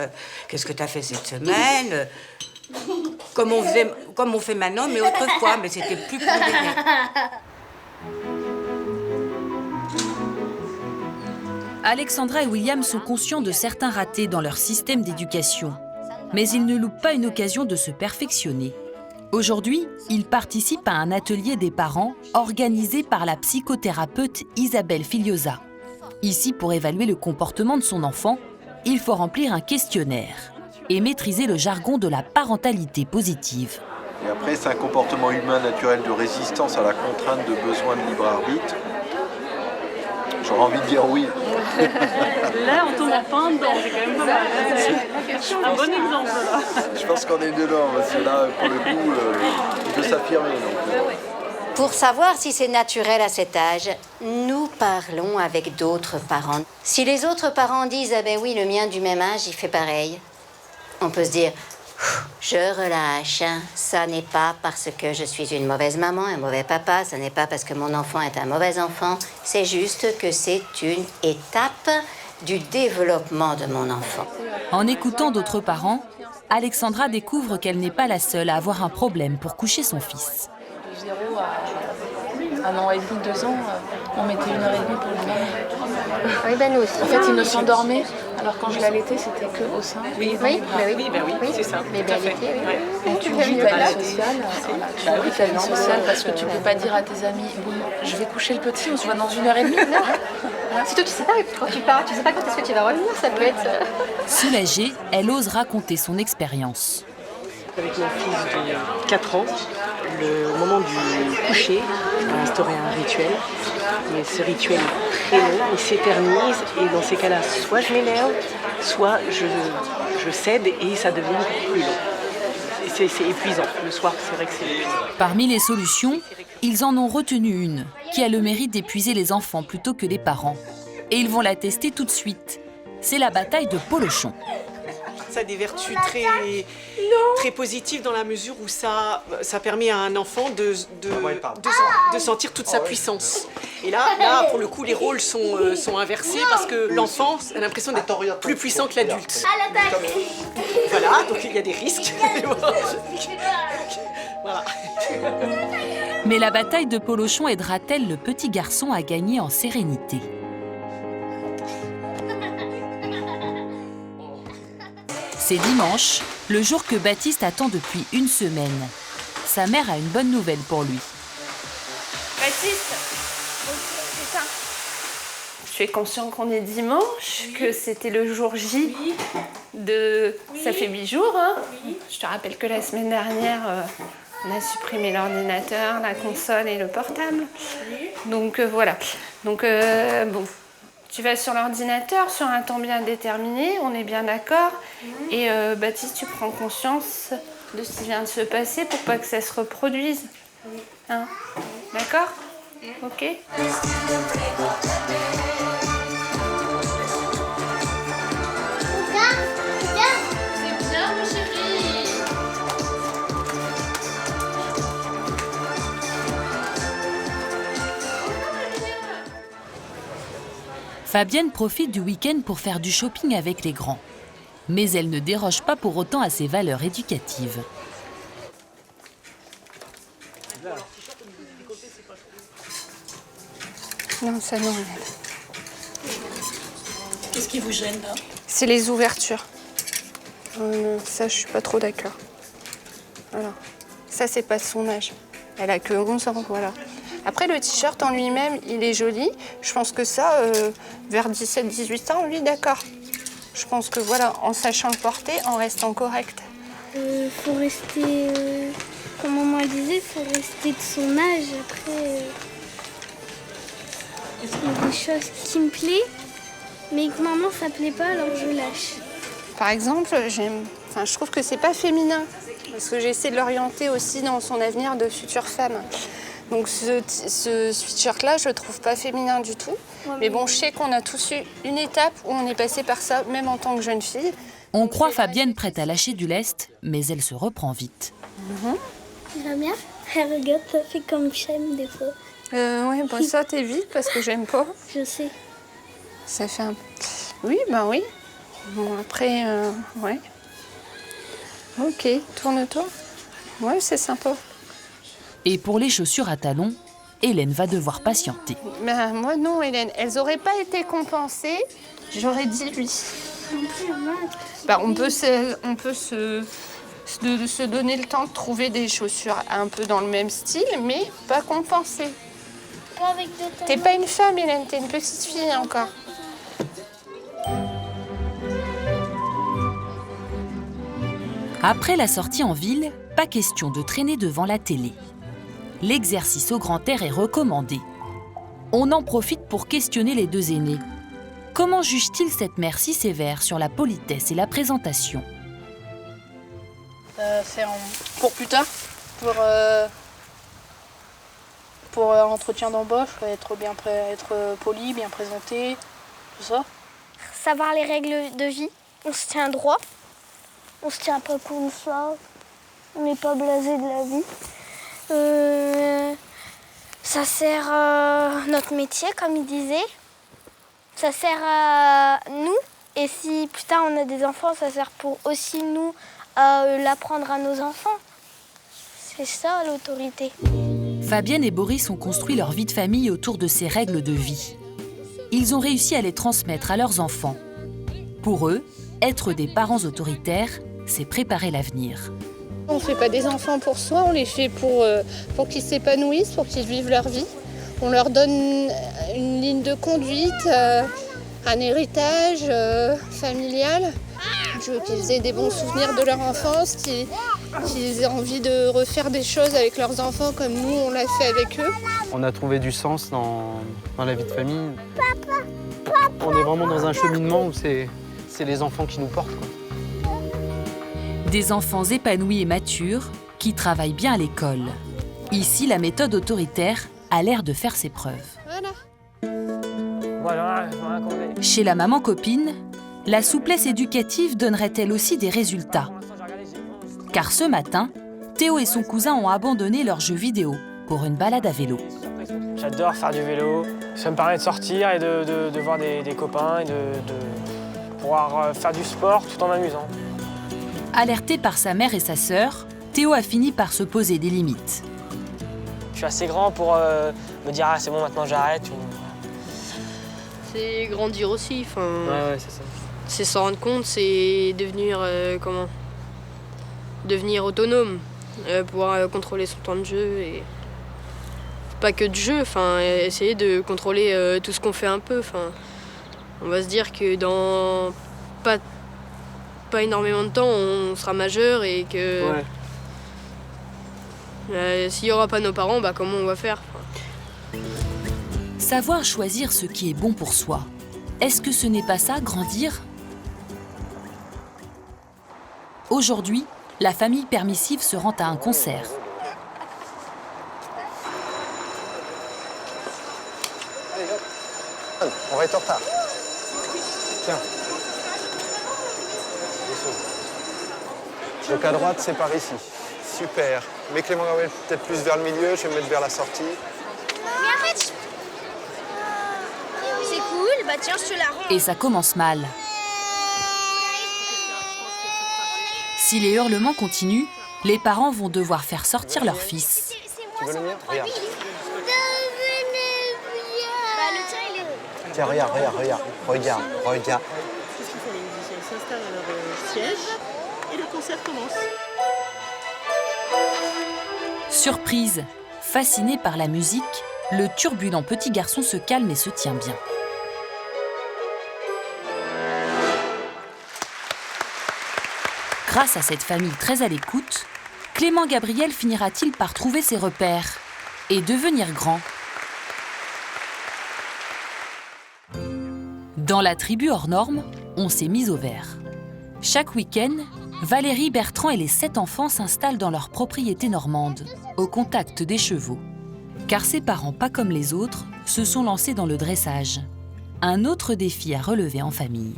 Qu'est-ce que tu as fait cette semaine? Comme on fait maintenant, mais autrefois, mais c'était plus convivial. Alexandra et William sont conscients de certains ratés dans leur système d'éducation. Mais ils ne loupent pas une occasion de se perfectionner. Aujourd'hui, ils participent à un atelier des parents organisé par la psychothérapeute Isabelle Filiosa. Ici, pour évaluer le comportement de son enfant, il faut remplir un questionnaire et maîtriser le jargon de la parentalité positive. Et après, c'est un comportement humain naturel de résistance à la contrainte de besoin de libre arbitre. J'aurais envie de dire oui. Là, on tombe enfin dedans, c'est quand même pas mal. C'est un bon exemple, là. Je pense qu'on est dedans, parce que là, pour le coup, il peut s'affirmer. Pour savoir si c'est naturel à cet âge, nous parlons avec d'autres parents. Si les autres parents disent « Ah ben oui, le mien du même âge, il fait pareil », on peut se dire « Je relâche, ça n'est pas parce que je suis une mauvaise maman, un mauvais papa, ça n'est pas parce que mon enfant est un mauvais enfant, c'est juste que c'est une étape du développement de mon enfant. En écoutant d'autres parents, Alexandra découvre qu'elle n'est pas la seule à avoir un problème pour coucher son fils. De 0 à 1 an et demi, 2 ans, on mettait 1h30 pour le dormir. Oui, ben nous aussi. En fait, il ne s'endormait. Alors quand je l'allaitais, c'était que au sein. Oui, C'est ça. Mais bien allaité, oui. Et tu oublies ta vie sociale. Tu oublies ta vie sociale parce que tu ne peux pas dire à tes amis, bon, je vais coucher le petit, on se voit dans 1h30. Surtout, tu sais pas quand tu pars, tu sais pas quand est-ce que tu vas revenir, ça peut être... Soulagée, elle ose raconter son expérience. Avec mon fils de 4 ans, au moment du coucher, on a instauré un rituel. Mais ce rituel est très long, il s'éternise et dans ces cas-là, soit je m'énerve, soit je cède et ça devient encore plus long. C'est épuisant. Le soir, c'est vrai que c'est épuisant. Parmi les solutions, ils en ont retenu une qui a le mérite d'épuiser les enfants plutôt que les parents. Et ils vont la tester tout de suite. C'est la bataille de Polochon. Ça a des vertus très positives dans la mesure où ça permet à un enfant de sentir toute sa puissance. Et là, pour le coup, les rôles sont inversés parce que l'enfant a l'impression d'être plus puissant que l'adulte. Voilà, donc il y a des risques. Voilà. Mais la bataille de Polochon aidera-t-elle le petit garçon à gagner en sérénité ? C'est dimanche, le jour que Baptiste attend depuis une semaine. Sa mère a une bonne nouvelle pour lui. Baptiste, c'est ça. Tu es conscient qu'on est dimanche, que c'était le jour J de... Ça fait 8 jours, hein. Je te rappelle que la semaine dernière, on a supprimé l'ordinateur, la console et le portable. Donc voilà. Donc bon... Tu vas sur l'ordinateur, sur un temps bien déterminé, on est bien d'accord. Et Baptiste, tu prends conscience de ce qui vient de se passer pour pas que ça se reproduise. Hein? D'accord? Ok? C'est bien, mon chéri. Fabienne profite du week-end pour faire du shopping avec les grands. Mais elle ne déroge pas pour autant à ses valeurs éducatives. Non, ça non. Qu'est-ce qui vous gêne là? C'est les ouvertures. Ça, je suis pas trop d'accord. Voilà. Ça, c'est pas de son âge. Elle a que 11 ans, voilà. Après, le t-shirt en lui-même, il est joli. Je pense que ça, vers 17-18 ans, oui, d'accord. Je pense que, voilà, en sachant le porter, en restant correct. Faut rester, comme maman disait, faut rester de son âge. Après, il y a des choses qui me plaisent, mais que maman, ça plaît pas, alors je lâche. Par exemple, je trouve que c'est pas féminin, parce que j'essaie de l'orienter aussi dans son avenir de future femme. Donc ce sweatshirt-là, je le trouve pas féminin du tout. Mais bon, je sais qu'on a tous eu une étape où on est passé par ça, même en tant que jeune fille. On croit Fabienne prête à lâcher du lest, mais elle se reprend vite. La mère, elle regarde, ça fait comme j'aime des fois. Oui, bah ça t'évites parce que j'aime pas. Je sais. Ça fait un... Oui, bah oui. Bon, après, ouais. Ok, tourne-toi. Ouais, c'est sympa. Et pour les chaussures à talons, Hélène va devoir patienter. Ben, moi non, Hélène. Elles n'auraient pas été compensées. J'aurais dit oui. Ben, on peut se donner le temps de trouver des chaussures un peu dans le même style, mais pas compensées. T'es pas une femme, Hélène, t'es une petite fille encore. Après la sortie en ville, pas question de traîner devant la télé. L'exercice au grand air est recommandé. On en profite pour questionner les deux aînés. Comment jugent-ils cette mère si sévère sur la politesse et la présentation? C'est pour plus tard, pour entretien d'embauche, être poli, bien présenté, tout ça. Savoir les règles de vie, on se tient droit, on se tient pas comme ça, on n'est pas blasé de la vie. Ça sert notre métier, comme il disait. ça sert à nous. Et si plus tard on a des enfants, ça sert pour aussi nous l'apprendre à nos enfants. C'est ça l'autorité. Fabienne et Boris ont construit leur vie de famille autour de ces règles de vie. Ils ont réussi à les transmettre à leurs enfants. Pour eux, être des parents autoritaires, c'est préparer l'avenir. On ne fait pas des enfants pour soi, on les fait pour qu'ils s'épanouissent, pour qu'ils vivent leur vie. On leur donne une ligne de conduite, un héritage familial. Je veux qu'ils aient des bons souvenirs de leur enfance, qu'ils aient envie de refaire des choses avec leurs enfants comme nous, on l'a fait avec eux. On a trouvé du sens dans la vie de famille. On est vraiment dans un cheminement où c'est les enfants qui nous portent, quoi. Des enfants épanouis et matures qui travaillent bien à l'école. Ici, la méthode autoritaire a l'air de faire ses preuves. Chez la maman copine, la souplesse éducative donnerait-elle aussi des résultats? Car ce matin, Théo et son cousin ont abandonné leurs jeux vidéo pour une balade à vélo. J'adore faire du vélo. Ça me permet de sortir et de voir des copains et de pouvoir faire du sport tout en m'amusant. Alerté par sa mère et sa sœur, Théo a fini par se poser des limites. Je suis assez grand pour me dire « Ah, c'est bon, maintenant j'arrête ». C'est grandir aussi, Ouais, c'est ça. C'est s'en rendre compte, c'est devenir, devenir autonome, pouvoir contrôler son temps de jeu et pas que de jeu, essayer de contrôler tout ce qu'on fait un peu. On va se dire que dans pas énormément de temps, on sera majeur et que s'il n'y aura pas nos parents, comment on va faire? Savoir choisir ce qui est bon pour soi. Est-ce que ce n'est pas ça, grandir? Aujourd'hui, la famille permissive se rend à un concert. On va être en retard. Tiens. Donc à droite, c'est par ici. Super. Mets Clément Gabriel peut-être plus vers le milieu, je vais me mettre vers la sortie. Mais arrête! C'est cool, tiens, je te la rends. Et ça commence mal. Si les hurlements continuent, les parents vont devoir faire sortir leur fils. Tu veux le mien? Regarde. Le tien, il est... Tiens, regarde. C'est ce qu'ils font, les musiciens. Ils s'installent à leur siège et le concert commence. Surprise, fasciné par la musique, le turbulent petit garçon se calme et se tient bien. Grâce à cette famille très à l'écoute, Clément Gabriel finira-t-il par trouver ses repères et devenir grand? Dans la tribu hors norme, on s'est mis au vert. Chaque week-end, Valérie, Bertrand et les 7 enfants s'installent dans leur propriété normande, au contact des chevaux. Car ses parents, pas comme les autres, se sont lancés dans le dressage. Un autre défi à relever en famille.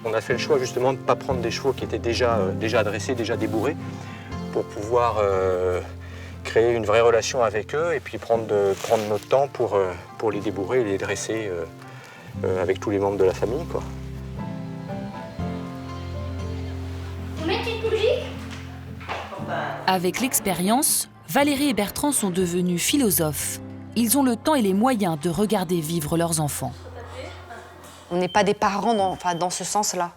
On a fait le choix justement de ne pas prendre des chevaux qui étaient déjà dressés, déjà débourrés, pour pouvoir créer une vraie relation avec eux et puis prendre notre temps pour les débourrer et les dresser avec tous les membres de la famille, quoi. On met une bougie? Avec l'expérience, Valérie et Bertrand sont devenus philosophes. Ils ont le temps et les moyens de regarder vivre leurs enfants. On n'est pas des parents dans ce sens-là.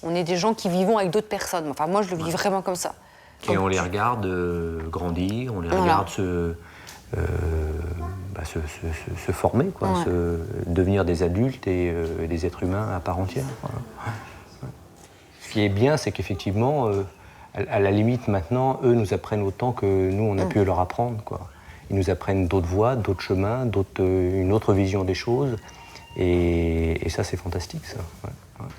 On est des gens qui vivons avec d'autres personnes. Moi, je le vis vraiment comme ça. Et on les regarde grandir, on les regarde se former, quoi, devenir des adultes et des êtres humains à part entière. Ce qui est bien, c'est qu'effectivement, à la limite, maintenant, eux nous apprennent autant que nous, on a pu leur apprendre, quoi. Ils nous apprennent d'autres voies, d'autres chemins, une autre vision des choses. Et ça, c'est fantastique, ça.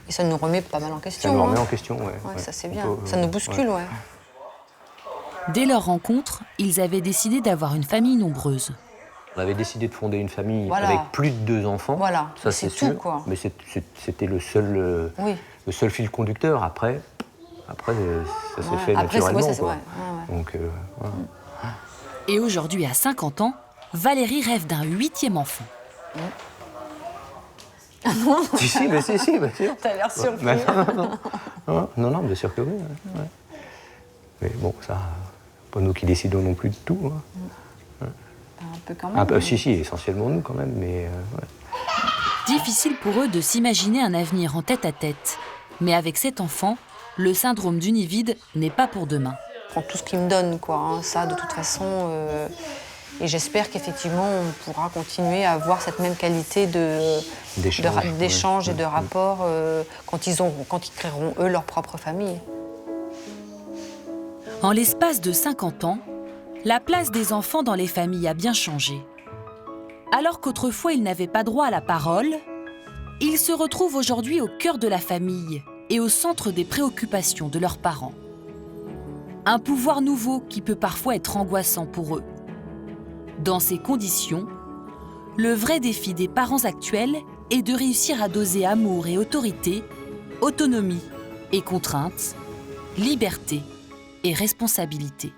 Et ça nous remet pas mal en question. Ça nous remet en question, ça, c'est bien. Ça nous bouscule, Dès leur rencontre, ils avaient décidé d'avoir une famille nombreuse. On avait décidé de fonder une famille avec plus de 2 enfants. Voilà, ça c'est sûr. Quoi. Mais c'était le seul fil conducteur. Après ça s'est fait naturellement. Donc, Et aujourd'hui, à 50 ans, Valérie rêve d'un 8e enfant. Si, bien sûr. T'as l'air surpris. Non, bien sûr que oui. Ouais. Mais bon, ça, pas nous qui décidons non plus de tout. Un peu quand même. Si, essentiellement nous quand même, mais... Difficile pour eux de s'imaginer un avenir en tête-à-tête. Mais avec cet enfant, le syndrome du nid vide n'est pas pour demain. Je prends tout ce qu'il me donne, quoi. Hein, ça, de toute façon... Et j'espère qu'effectivement, on pourra continuer à avoir cette même qualité d'échange et de rapport quand ils créeront, eux, leur propre famille. En l'espace de 50 ans, la place des enfants dans les familles a bien changé. Alors qu'autrefois, ils n'avaient pas droit à la parole, ils se retrouvent aujourd'hui au cœur de la famille et au centre des préoccupations de leurs parents. Un pouvoir nouveau qui peut parfois être angoissant pour eux. Dans ces conditions, le vrai défi des parents actuels est de réussir à doser amour et autorité, autonomie et contrainte, liberté et responsabilité.